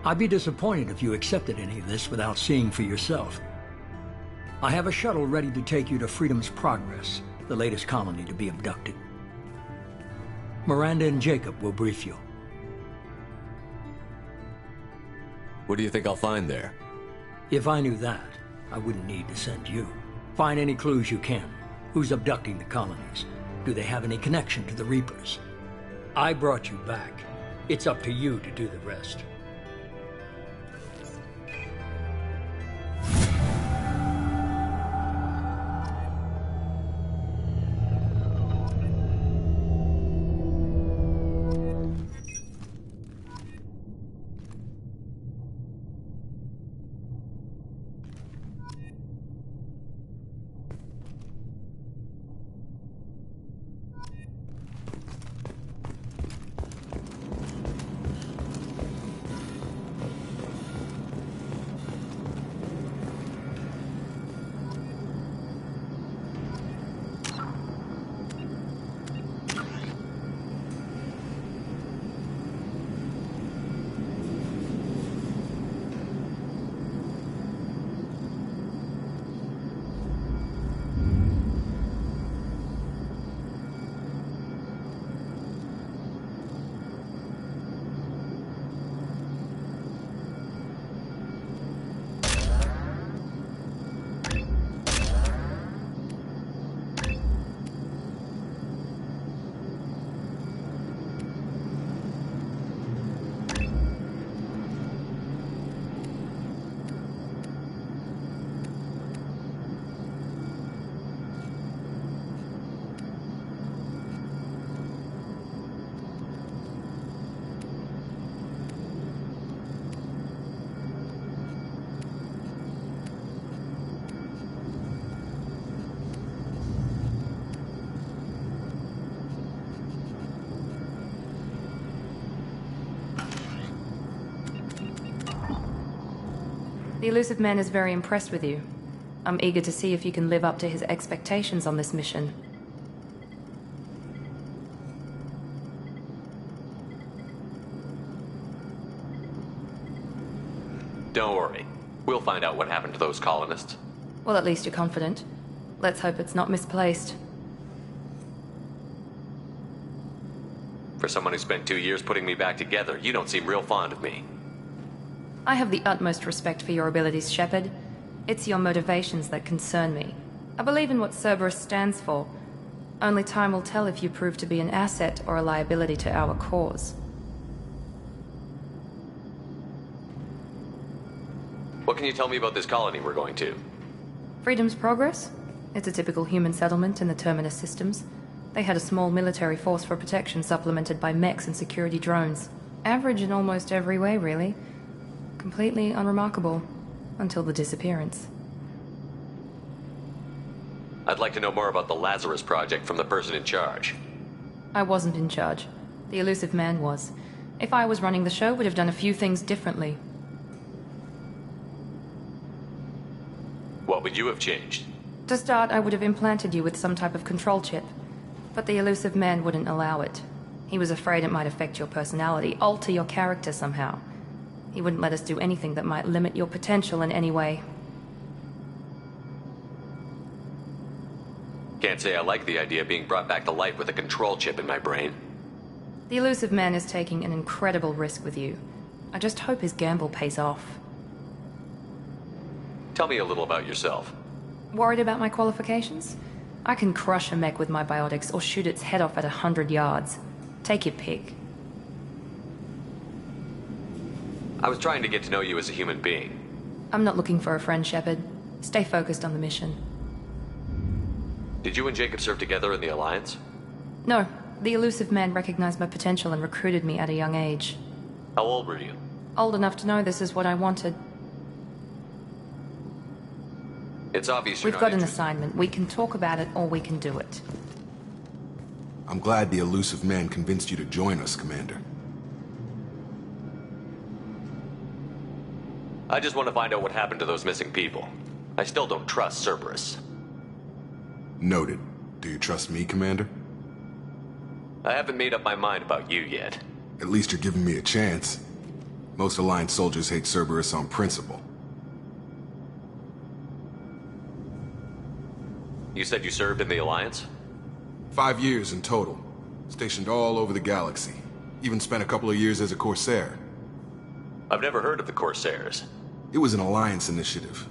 I'd be disappointed if you accepted any of this without seeing for yourself. I have a shuttle ready to take you to Freedom's Progress, the latest colony to be abducted. Miranda and Jacob will brief you. What do you think I'll find there? If I knew that, I wouldn't need to send you. Find any clues you can. Who's abducting the colonies? Do they have any connection to the Reapers? I brought you back. It's up to you to do the rest. The elusive man is very impressed with you. I'm eager to see if you can live up to his expectations on this mission. Don't worry. We'll find out what happened to those colonists. Well, at least you're confident. Let's hope it's not misplaced. For someone who spent 2 years putting me back together, you don't seem real fond of me. I have the utmost respect for your abilities, Shepard. It's your motivations that concern me. I believe in what Cerberus stands for. Only time will tell if you prove to be an asset or a liability to our cause. What can you tell me about this colony we're going to? Freedom's Progress? It's a typical human settlement in the Terminus systems. They had a small military force for protection supplemented by mechs and security drones. Average in almost every way, really. Completely unremarkable. Until the disappearance. I'd like to know more about the Lazarus Project from the person in charge. I wasn't in charge. The elusive man was. If I was running the show, would have done a few things differently. What would you have changed? To start, I would have implanted you with some type of control chip. But the elusive man wouldn't allow it. He was afraid it might affect your personality, alter your character somehow. He wouldn't let us do anything that might limit your potential in any way. Can't say I like the idea of being brought back to life with a control chip in my brain. The elusive man is taking an incredible risk with you. I just hope his gamble pays off. Tell me a little about yourself. Worried about my qualifications? I can crush a mech with my biotics or shoot its head off at 100 yards. Take your pick. I was trying to get to know you as a human being. I'm not looking for a friend, Shepard. Stay focused on the mission. Did you and Jacob serve together in the Alliance? No. The elusive man recognized my potential and recruited me at a young age. How old were you? Old enough to know this is what I wanted. It's obvious you're We've not got an interested. assignment. We can talk about it or we can do it. I'm glad the elusive man convinced you to join us, Commander. I just want to find out what happened to those missing people. I still don't trust Cerberus. Noted. Do you trust me, Commander? I haven't made up my mind about you yet. At least you're giving me a chance. Most Alliance soldiers hate Cerberus on principle. You said you served in the Alliance? 5 years in total. Stationed all over the galaxy. Even spent a couple of years as a Corsair. I've never heard of the Corsairs. It was an Alliance initiative.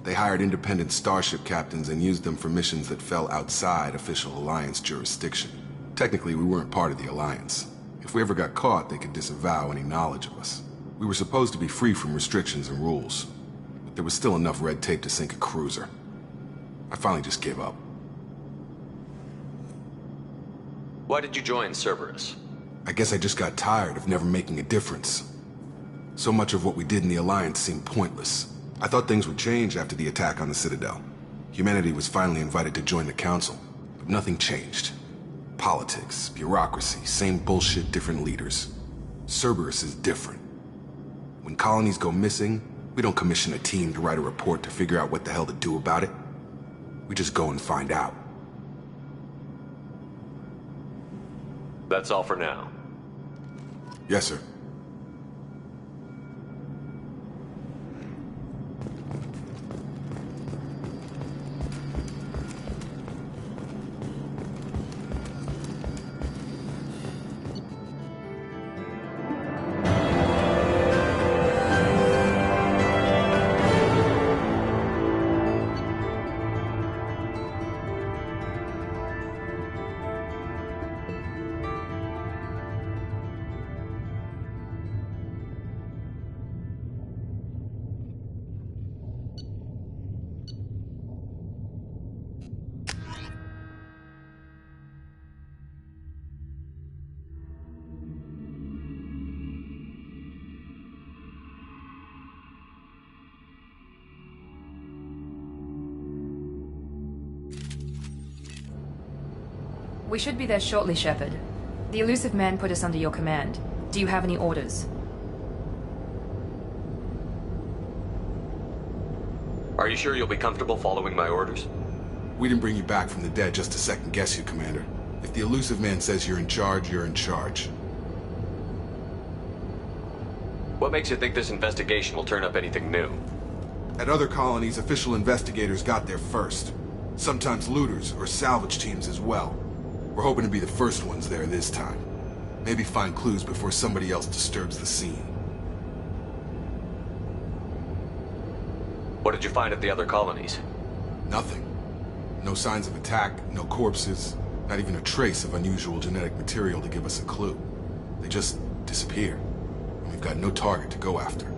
They hired independent starship captains and used them for missions that fell outside official Alliance jurisdiction. Technically, we weren't part of the Alliance. If we ever got caught, they could disavow any knowledge of us. We were supposed to be free from restrictions and rules. But there was still enough red tape to sink a cruiser. I finally just gave up. Why did you join Cerberus? I guess I just got tired of never making a difference. So much of what we did in the Alliance seemed pointless. I thought things would change after the attack on the Citadel. Humanity was finally invited to join the Council, but nothing changed. Politics, bureaucracy, same bullshit, different leaders. Cerberus is different. When colonies go missing, we don't commission a team to write a report to figure out what the hell to do about it. We just go and find out. That's all for now. Yes, sir. We should be there shortly, Shepard. The elusive man put us under your command. Do you have any orders? Are you sure you'll be comfortable following my orders? We didn't bring you back from the dead just to second guess you, Commander. If the elusive man says you're in charge, you're in charge. What makes you think this investigation will turn up anything new? At other colonies, official investigators got there first. Sometimes looters or salvage teams as well. We're hoping to be the first ones there this time. Maybe find clues before somebody else disturbs the scene. What did you find at the other colonies? Nothing. No signs of attack, no corpses, not even a trace of unusual genetic material to give us a clue. They just disappear. And we've got no target to go after.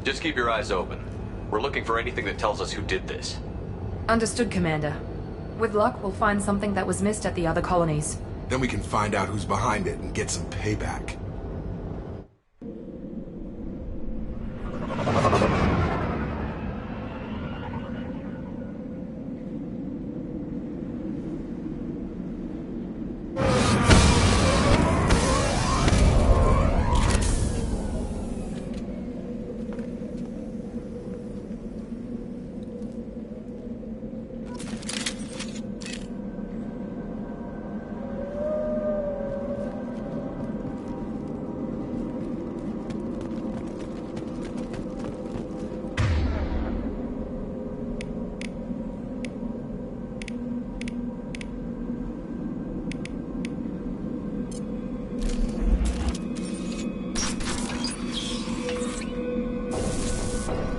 Just keep your eyes open. We're looking for anything that tells us who did this. Understood, Commander. With luck, we'll find something that was missed at the other colonies. Then we can find out who's behind it and get some payback.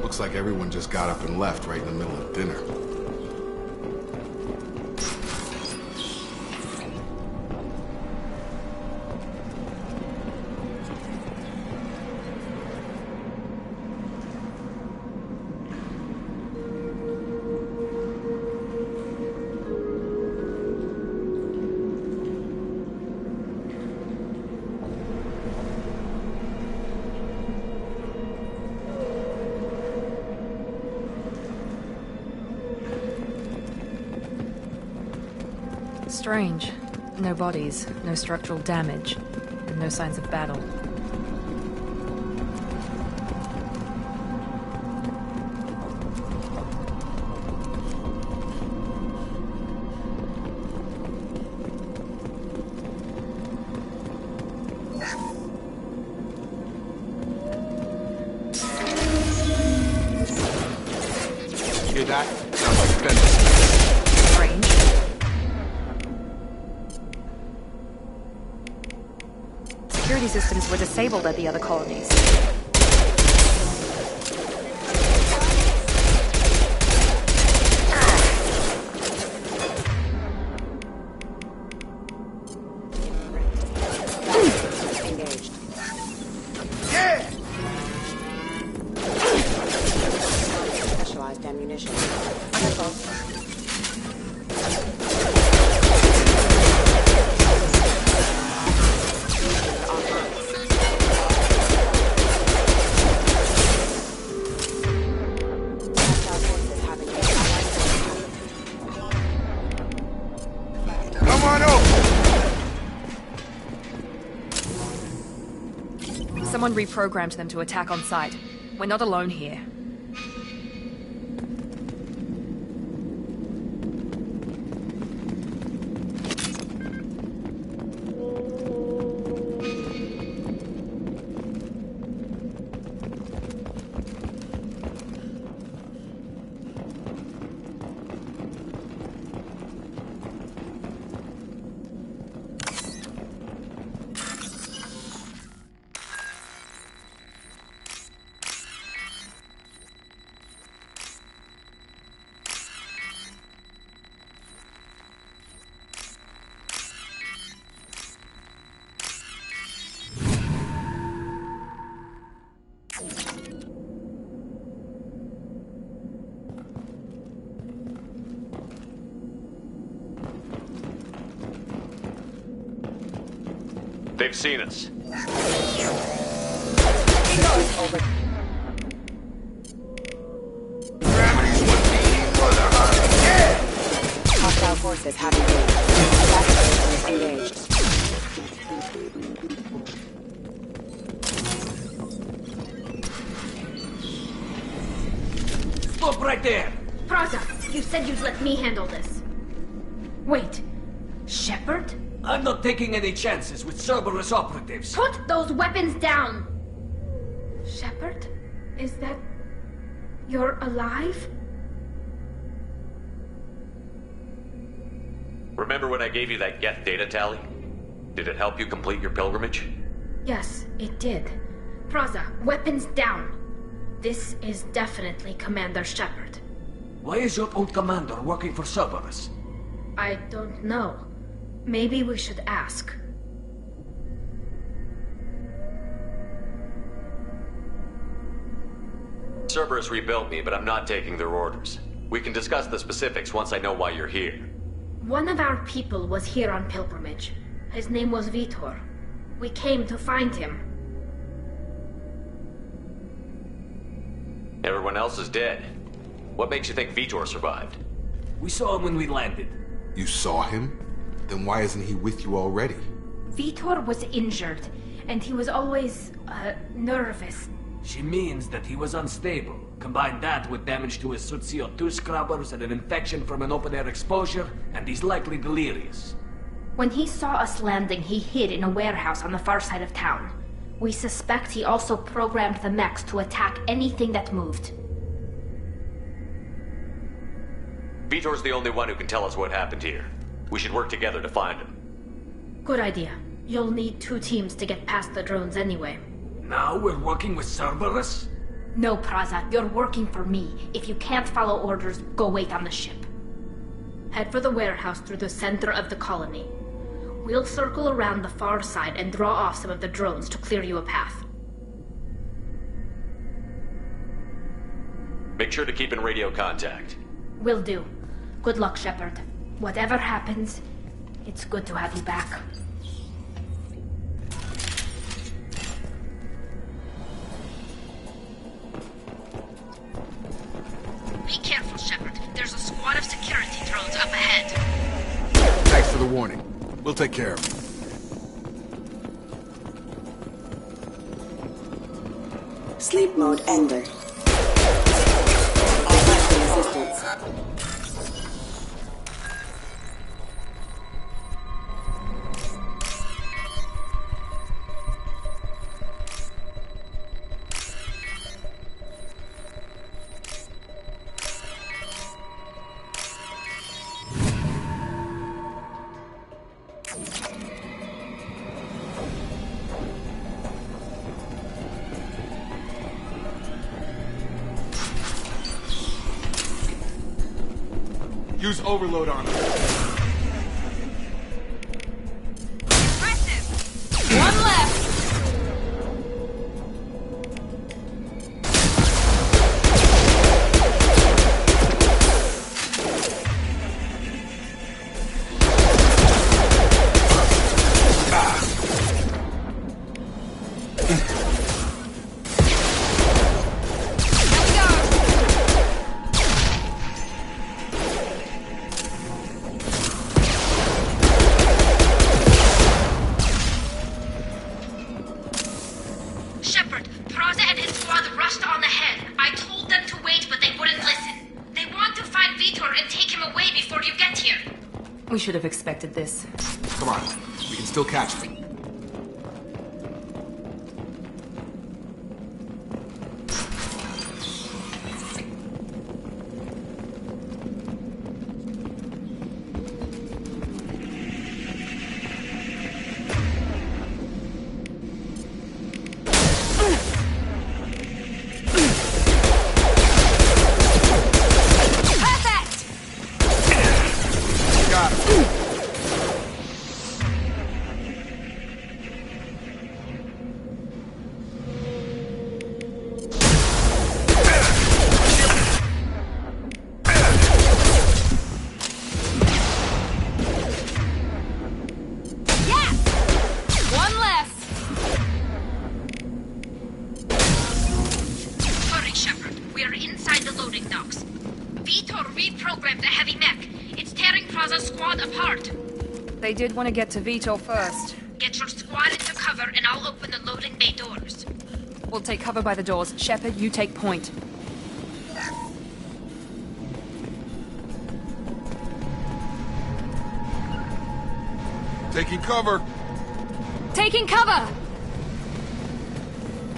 Looks like everyone just got up and left right in the middle of dinner. Strange. No bodies, no structural damage, and no signs of battle. Hear that? Sounds like fence. Security systems were disabled at the other colonies. Engaged. Yeah! Specialized ammunition. Come on over! Someone reprogrammed them to attack on sight. We're not alone here. They've seen us. Hostile forces have engaged. Stop right there! Praza, you said you'd let me handle this. Wait, Shepard? I'm not taking any chances with Cerberus operatives. Put those weapons down! Shepard? Is that... you're alive? Remember when I gave you that Geth data tally? Did it help you complete your pilgrimage? Yes, it did. Praza, weapons down. This is definitely Commander Shepard. Why is your old commander working for Cerberus? I don't know. Maybe we should ask. Cerberus rebuilt me, but I'm not taking their orders. We can discuss the specifics once I know why you're here. One of our people was here on pilgrimage. His name was Vitor. We came to find him. Everyone else is dead. What makes you think Vitor survived? We saw him when we landed. You saw him? Then why isn't he with you already? Vitor was injured, and he was always, nervous. She means that he was unstable. Combine that with damage to his suit CO2 scrubbers and an infection from an open-air exposure, and he's likely delirious. When he saw us landing, he hid in a warehouse on the far side of town. We suspect he also programmed the mechs to attack anything that moved. Vitor's the only one who can tell us what happened here. We should work together to find him. Good idea. You'll need 2 teams to get past the drones anyway. Now we're working with Cerberus? No, Praza, you're working for me. If you can't follow orders, go wait on the ship. Head for the warehouse through the center of the colony. We'll circle around the far side and draw off some of the drones to clear you a path. Make sure to keep in radio contact. Will do. Good luck, Shepard. Whatever happens, it's good to have you back. Be careful, Shepard. There's a squad of security drones up ahead. Thanks for the warning. We'll take care of it. Sleep mode ended. Requesting assistance. Use overload on him. Impressive! One left! We should have expected this. Come on, we can still catch them. They did want to get to Vitor first. Get your squad into cover and I'll open the loading bay doors. We'll take cover by the doors. Shepard, you take point. Taking cover. Taking cover!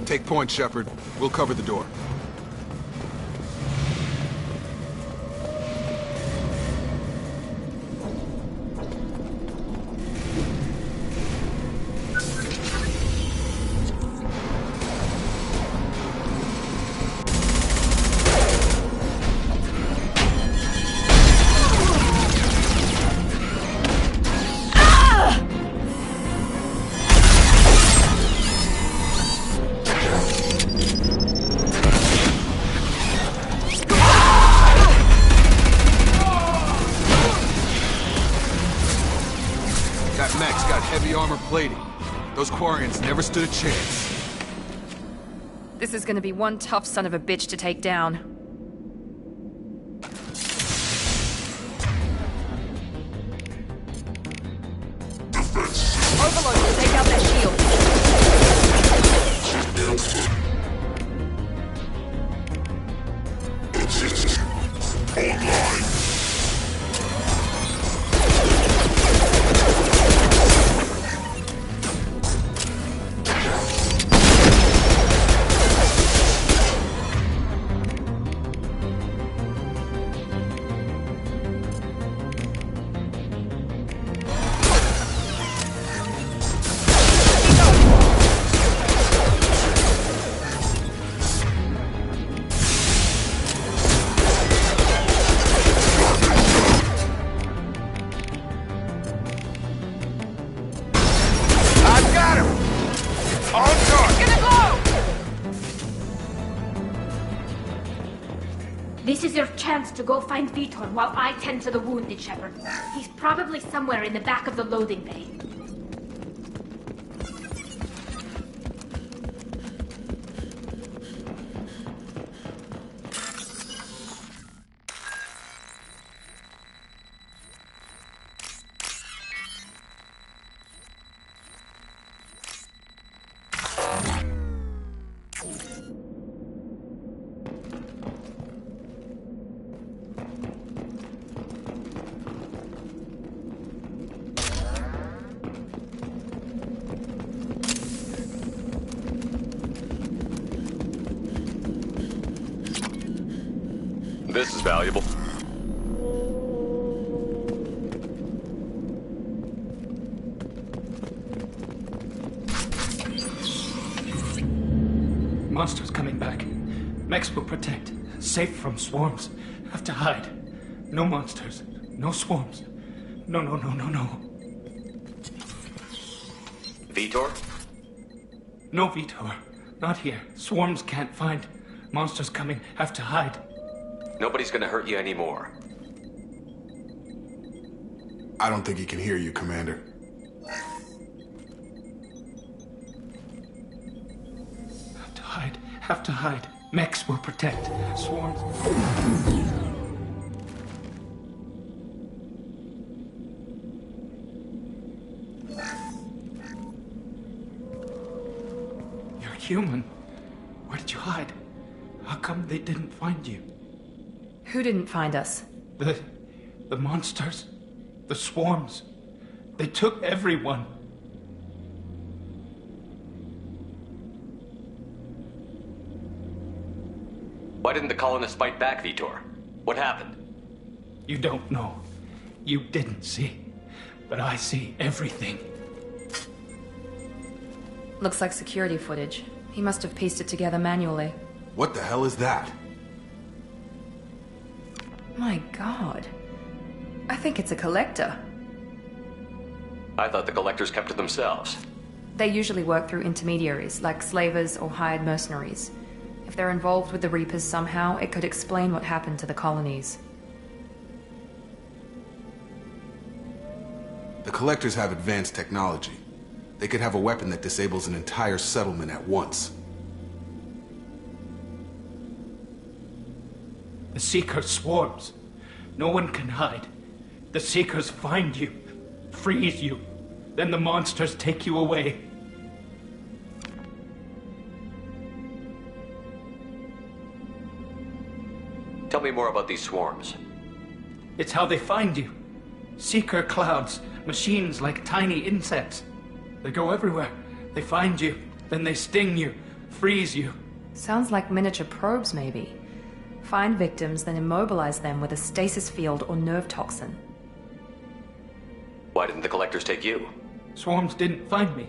Take point, Shepard. We'll cover the door. That mech's got heavy armor plating. Those Quarians never stood a chance. This is gonna be one tough son of a bitch to take down. Overload will take out their shield. This is your chance to go find Vitor while I tend to the wounded, Shepard. He's probably somewhere in the back of the loading bay. This is valuable. Monsters coming back. Mechs will protect. Safe from swarms. Have to hide. No monsters. No swarms. No. Vitor? No Vitor. Not here. Swarms can't find. Monsters coming. Have to hide. Nobody's gonna hurt you anymore. I don't think he can hear you, Commander. Have to hide. Mechs will protect. Swarms. You're human. Where did you hide? How come they didn't find you? Who didn't find us? The monsters. The swarms. They took everyone. Why didn't the colonists fight back, Vitor? What happened? You don't know. You didn't see. But I see everything. Looks like security footage. He must have pieced it together manually. What the hell is that? My God. I think it's a collector. I thought the collectors kept to themselves. They usually work through intermediaries, like slavers or hired mercenaries. If they're involved with the Reapers somehow, it could explain what happened to the colonies. The collectors have advanced technology. They could have a weapon that disables an entire settlement at once. The Seeker swarms. No one can hide. The Seekers find you, freeze you, then the monsters take you away. Tell me more about these swarms. It's how they find you. Seeker clouds, machines like tiny insects. They go everywhere. They find you, then they sting you, freeze you. Sounds like miniature probes, maybe. Find victims, then immobilize them with a stasis field or nerve toxin. Why didn't the collectors take you? Swarms didn't find me.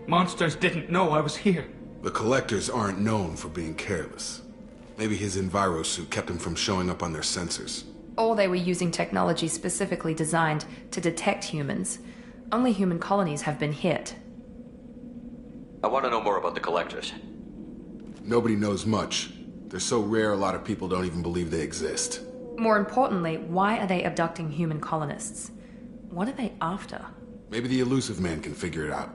Monsters didn't know I was here. The collectors aren't known for being careless. Maybe his enviro suit kept him from showing up on their sensors. Or they were using technology specifically designed to detect humans. Only human colonies have been hit. I want to know more about the collectors. Nobody knows much. They're so rare a lot of people don't even believe they exist. More importantly, why are they abducting human colonists? What are they after? Maybe the elusive man can figure it out.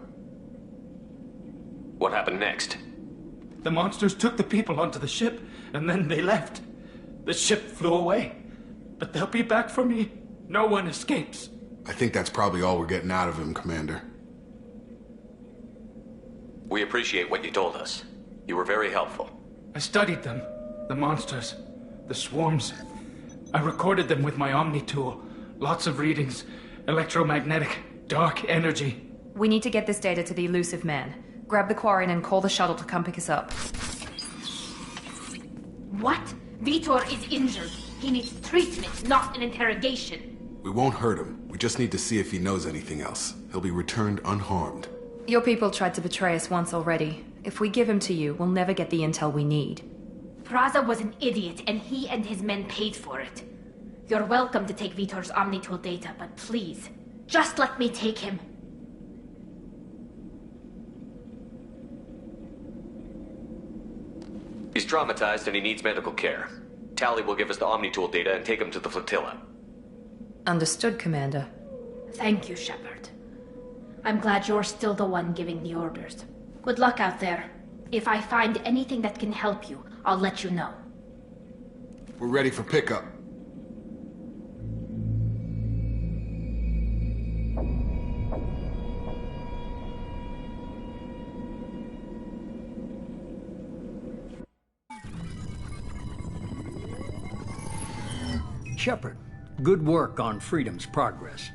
What happened next? The monsters took the people onto the ship, and then they left. The ship flew away. But they'll be back for me. No one escapes. I think that's probably all we're getting out of him, Commander. We appreciate what you told us. You were very helpful. I studied them. The monsters. The swarms. I recorded them with my Omni tool. Lots of readings. Electromagnetic. Dark energy. We need to get this data to the elusive man. Grab the Quarian and call the shuttle to come pick us up. What? Vitor is injured. He needs treatment, not an interrogation. We won't hurt him. We just need to see if he knows anything else. He'll be returned unharmed. Your people tried to betray us once already. If we give him to you, we'll never get the intel we need. Praza was an idiot, and he and his men paid for it. You're welcome to take Vitor's Omnitool data, but please, just let me take him. He's traumatized and he needs medical care. Tally will give us the Omnitool data and take him to the flotilla. Understood, Commander. Thank you, Shepard. I'm glad you're still the one giving the orders. Good luck out there. If I find anything that can help you, I'll let you know. We're ready for pickup. Shepard, good work on Freedom's progress.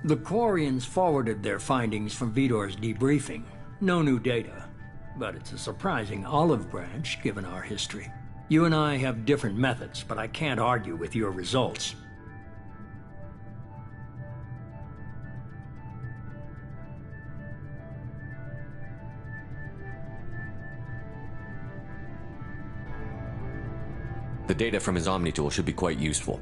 The Quarians forwarded their findings from Vitor's debriefing. No new data, but it's a surprising olive branch given our history. You and I have different methods, but I can't argue with your results. The data from his Omnitool should be quite useful.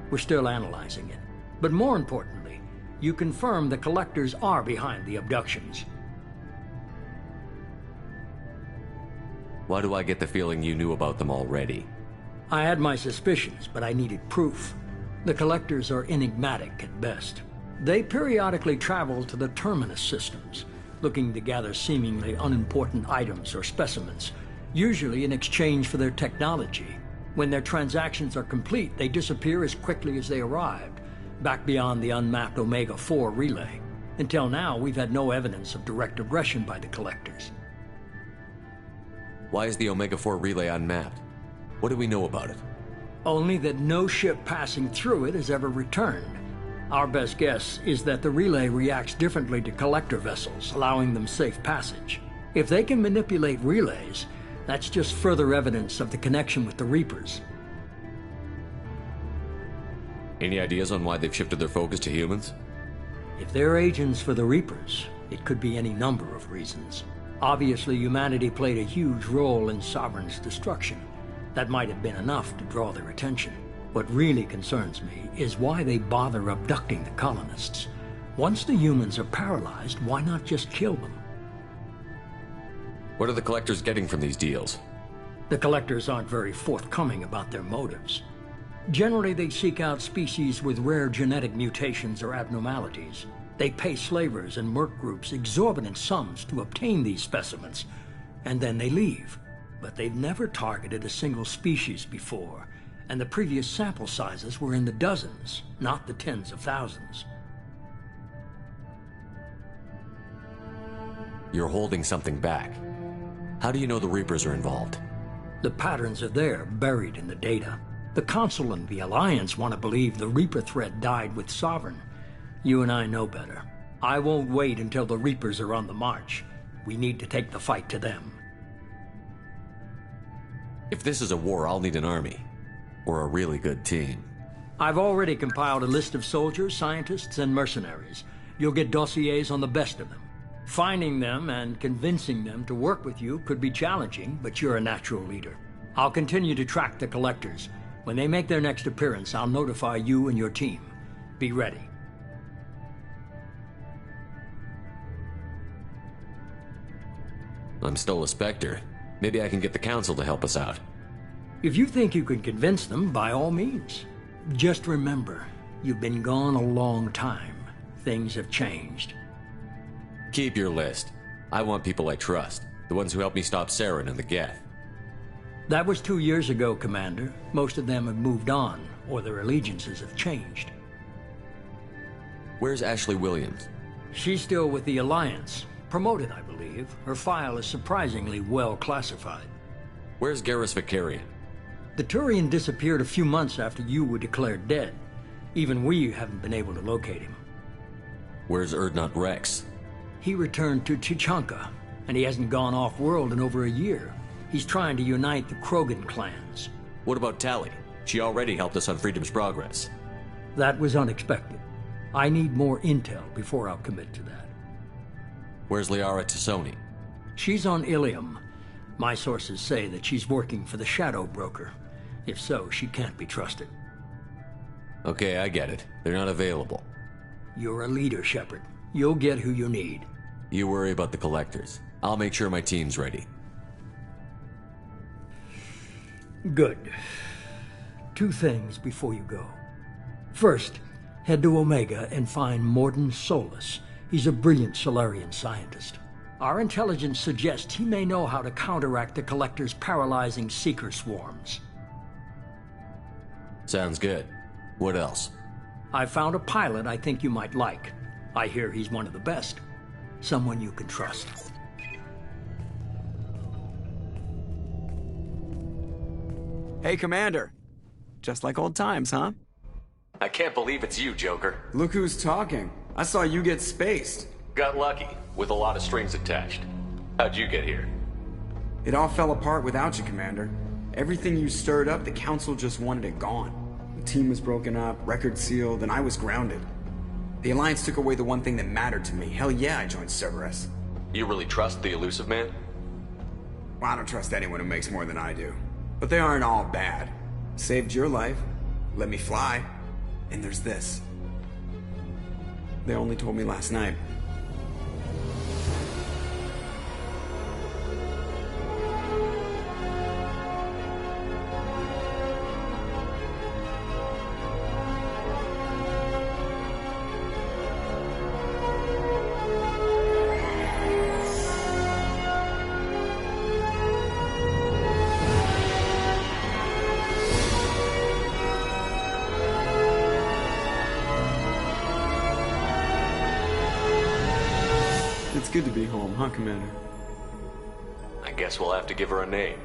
We're still analyzing it. But more importantly, you confirm the collectors are behind the abductions. Why do I get the feeling you knew about them already? I had my suspicions, but I needed proof. The collectors are enigmatic at best. They periodically travel to the terminus systems, looking to gather seemingly unimportant items or specimens, usually in exchange for their technology. When their transactions are complete, they disappear as quickly as they arrived, back beyond the unmapped Omega-4 relay. Until now, we've had no evidence of direct aggression by the collectors. Why is the Omega-4 relay unmapped? What do we know about it? Only that no ship passing through it has ever returned. Our best guess is that the relay reacts differently to collector vessels, allowing them safe passage. If they can manipulate relays, that's just further evidence of the connection with the Reapers. Any ideas on why they've shifted their focus to humans? If they're agents for the Reapers, it could be any number of reasons. Obviously, humanity played a huge role in Sovereign's destruction. That might have been enough to draw their attention. What really concerns me is why they bother abducting the colonists. Once the humans are paralyzed, why not just kill them? What are the collectors getting from these deals? The collectors aren't very forthcoming about their motives. Generally, they seek out species with rare genetic mutations or abnormalities. They pay slavers and merc groups exorbitant sums to obtain these specimens, and then they leave. But they've never targeted a single species before, and the previous sample sizes were in the dozens, not the tens of thousands. You're holding something back. How do you know the Reapers are involved? The patterns are there, buried in the data. The Council and the Alliance want to believe the Reaper threat died with Sovereign. You and I know better. I won't wait until the Reapers are on the march. We need to take the fight to them. If this is a war, I'll need an army. Or a really good team. I've already compiled a list of soldiers, scientists, and mercenaries. You'll get dossiers on the best of them. Finding them and convincing them to work with you could be challenging, but you're a natural leader. I'll continue to track the collectors. When they make their next appearance, I'll notify you and your team. Be ready. I'm still a Spectre. Maybe I can get the Council to help us out. If you think you can convince them, by all means. Just remember, you've been gone a long time. Things have changed. Keep your list. I want people I trust. The ones who helped me stop Saren and the Geth. That was 2 years ago, Commander. Most of them have moved on, or their allegiances have changed. Where's Ashley Williams? She's still with the Alliance. Promoted, I believe. Her file is surprisingly well classified. Where's Garrus Vicarian? The Turian disappeared a few months after you were declared dead. Even we haven't been able to locate him. Where's Urdnot Rex? He returned to Chichanka, and he hasn't gone off-world in over a year. He's trying to unite the Krogan clans. What about Tali? She already helped us on Freedom's Progress. That was unexpected. I need more intel before I'll commit to that. Where's Liara Tassoni? She's on Ilium. My sources say that she's working for the Shadow Broker. If so, she can't be trusted. Okay, I get it. They're not available. You're a leader, Shepard. You'll get who you need. You worry about the collectors. I'll make sure my team's ready. Good. 2 things before you go. First, head to Omega and find Mordin Solus. He's a brilliant Solarian scientist. Our intelligence suggests he may know how to counteract the Collector's paralyzing Seeker swarms. Sounds good. What else? I found a pilot I think you might like. I hear he's one of the best. Someone you can trust. Hey, Commander. Just like old times, huh? I can't believe it's you, Joker. Look who's talking. I saw you get spaced. Got lucky, with a lot of strings attached. How'd you get here? It all fell apart without you, Commander. Everything you stirred up, the Council just wanted it gone. The team was broken up, record sealed, and I was grounded. The Alliance took away the one thing that mattered to me. Hell yeah, I joined Cerberus. You really trust the Elusive Man? Well, I don't trust anyone who makes more than I do. But they aren't all bad. Saved your life, let me fly, and there's this. They only told me last night. It's good to be home, huh, Commander? I guess we'll have to give her a name.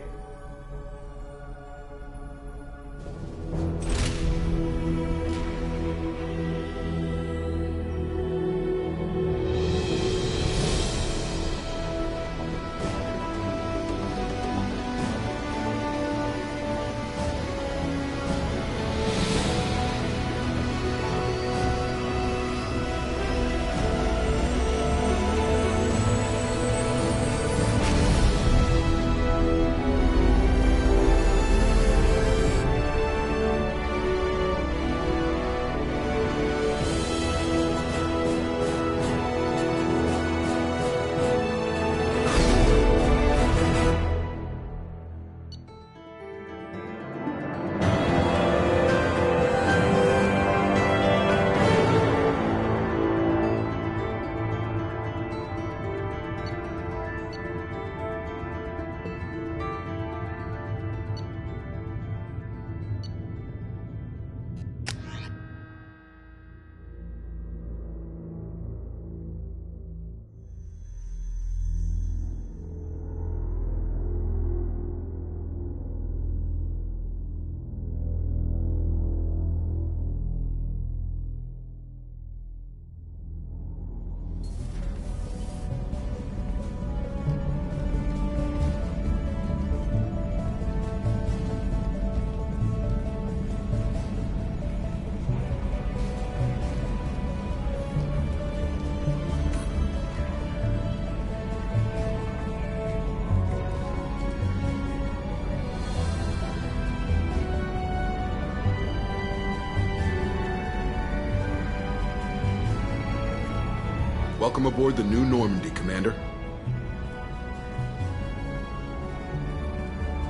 Welcome aboard the new Normandy, Commander.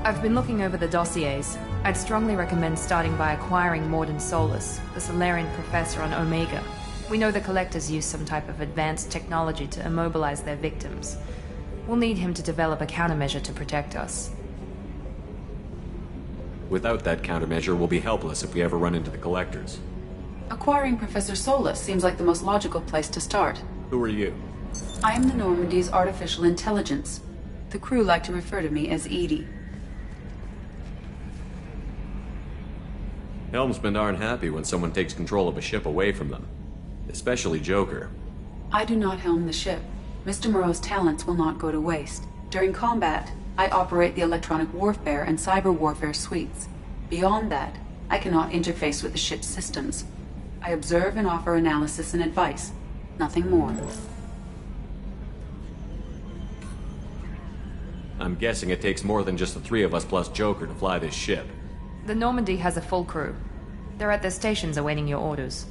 I've been looking over the dossiers. I'd strongly recommend starting by acquiring Morden Solus, the Solarian professor on Omega. We know the Collectors use some type of advanced technology to immobilize their victims. We'll need him to develop a countermeasure to protect us. Without that countermeasure, we'll be helpless if we ever run into the Collectors. Acquiring Professor Solus seems like the most logical place to start. Who are you? I am the Normandy's artificial intelligence. The crew like to refer to me as Edie. Helmsmen aren't happy when someone takes control of a ship away from them. Especially Joker. I do not helm the ship. Mr. Moreau's talents will not go to waste. During combat, I operate the electronic warfare and cyber warfare suites. Beyond that, I cannot interface with the ship's systems. I observe and offer analysis and advice. Nothing more. I'm guessing it takes more than just the three of us plus Joker to fly this ship. The Normandy has a full crew. They're at their stations awaiting your orders.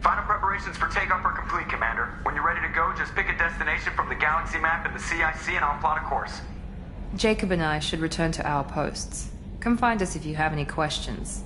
Final preparations for takeoff are complete, Commander. When you're ready to go, just pick a destination from the galaxy map in the CIC and I'll plot a course. Jacob and I should return to our posts. Come find us if you have any questions.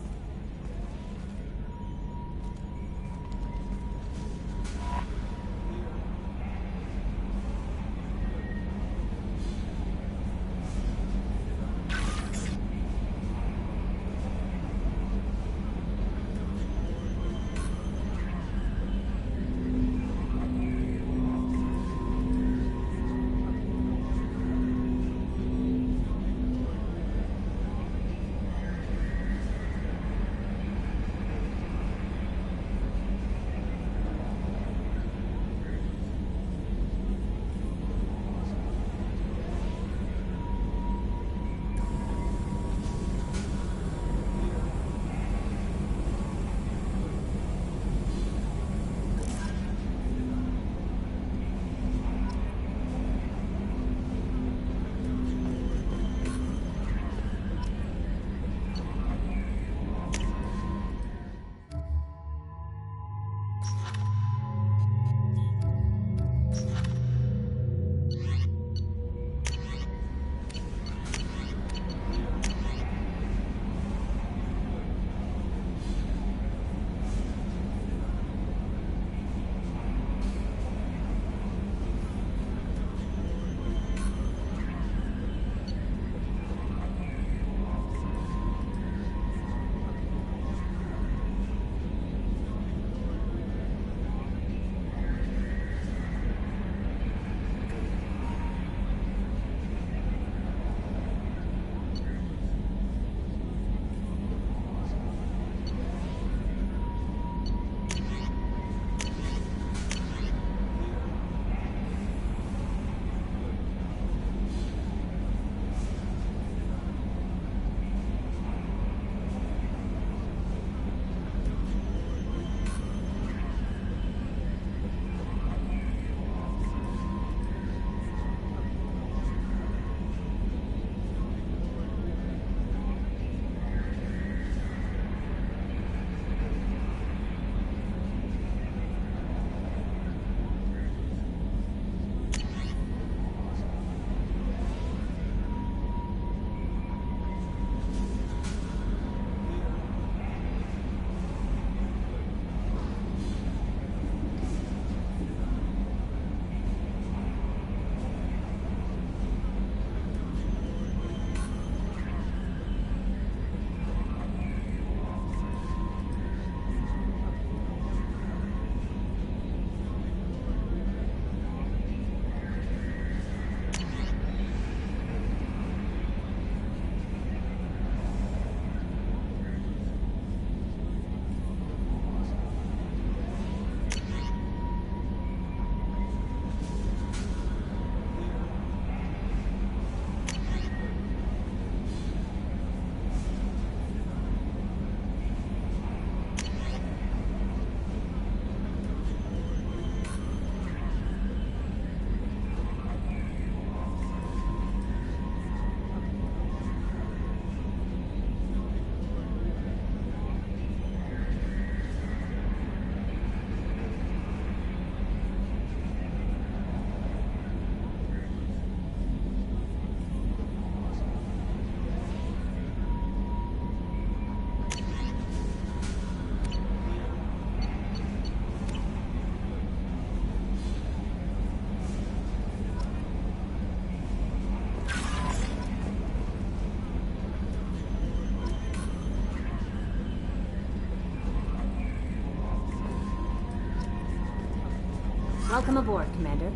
Welcome aboard, Commander.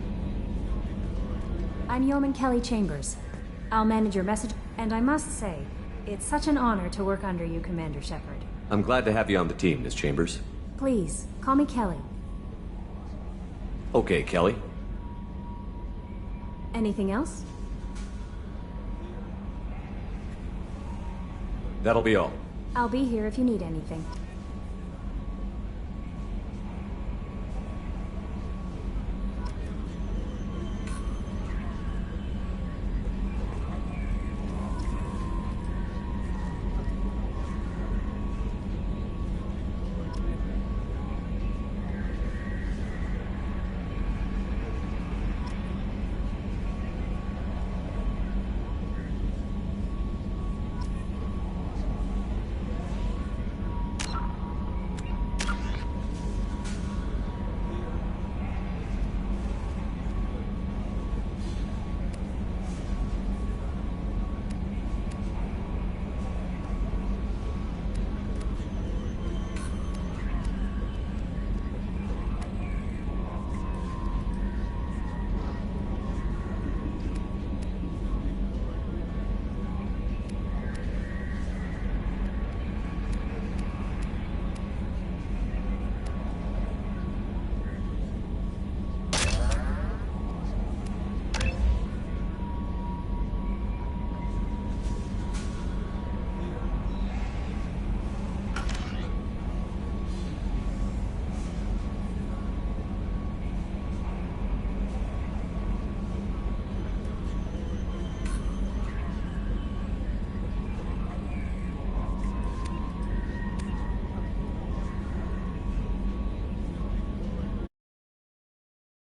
I'm Yeoman Kelly Chambers. I'll manage your message, and I must say, it's such an honor to work under you, Commander Shepard. I'm glad to have you on the team, Miss Chambers. Please, call me Kelly. Okay, Kelly. Anything else? That'll be all. I'll be here if you need anything.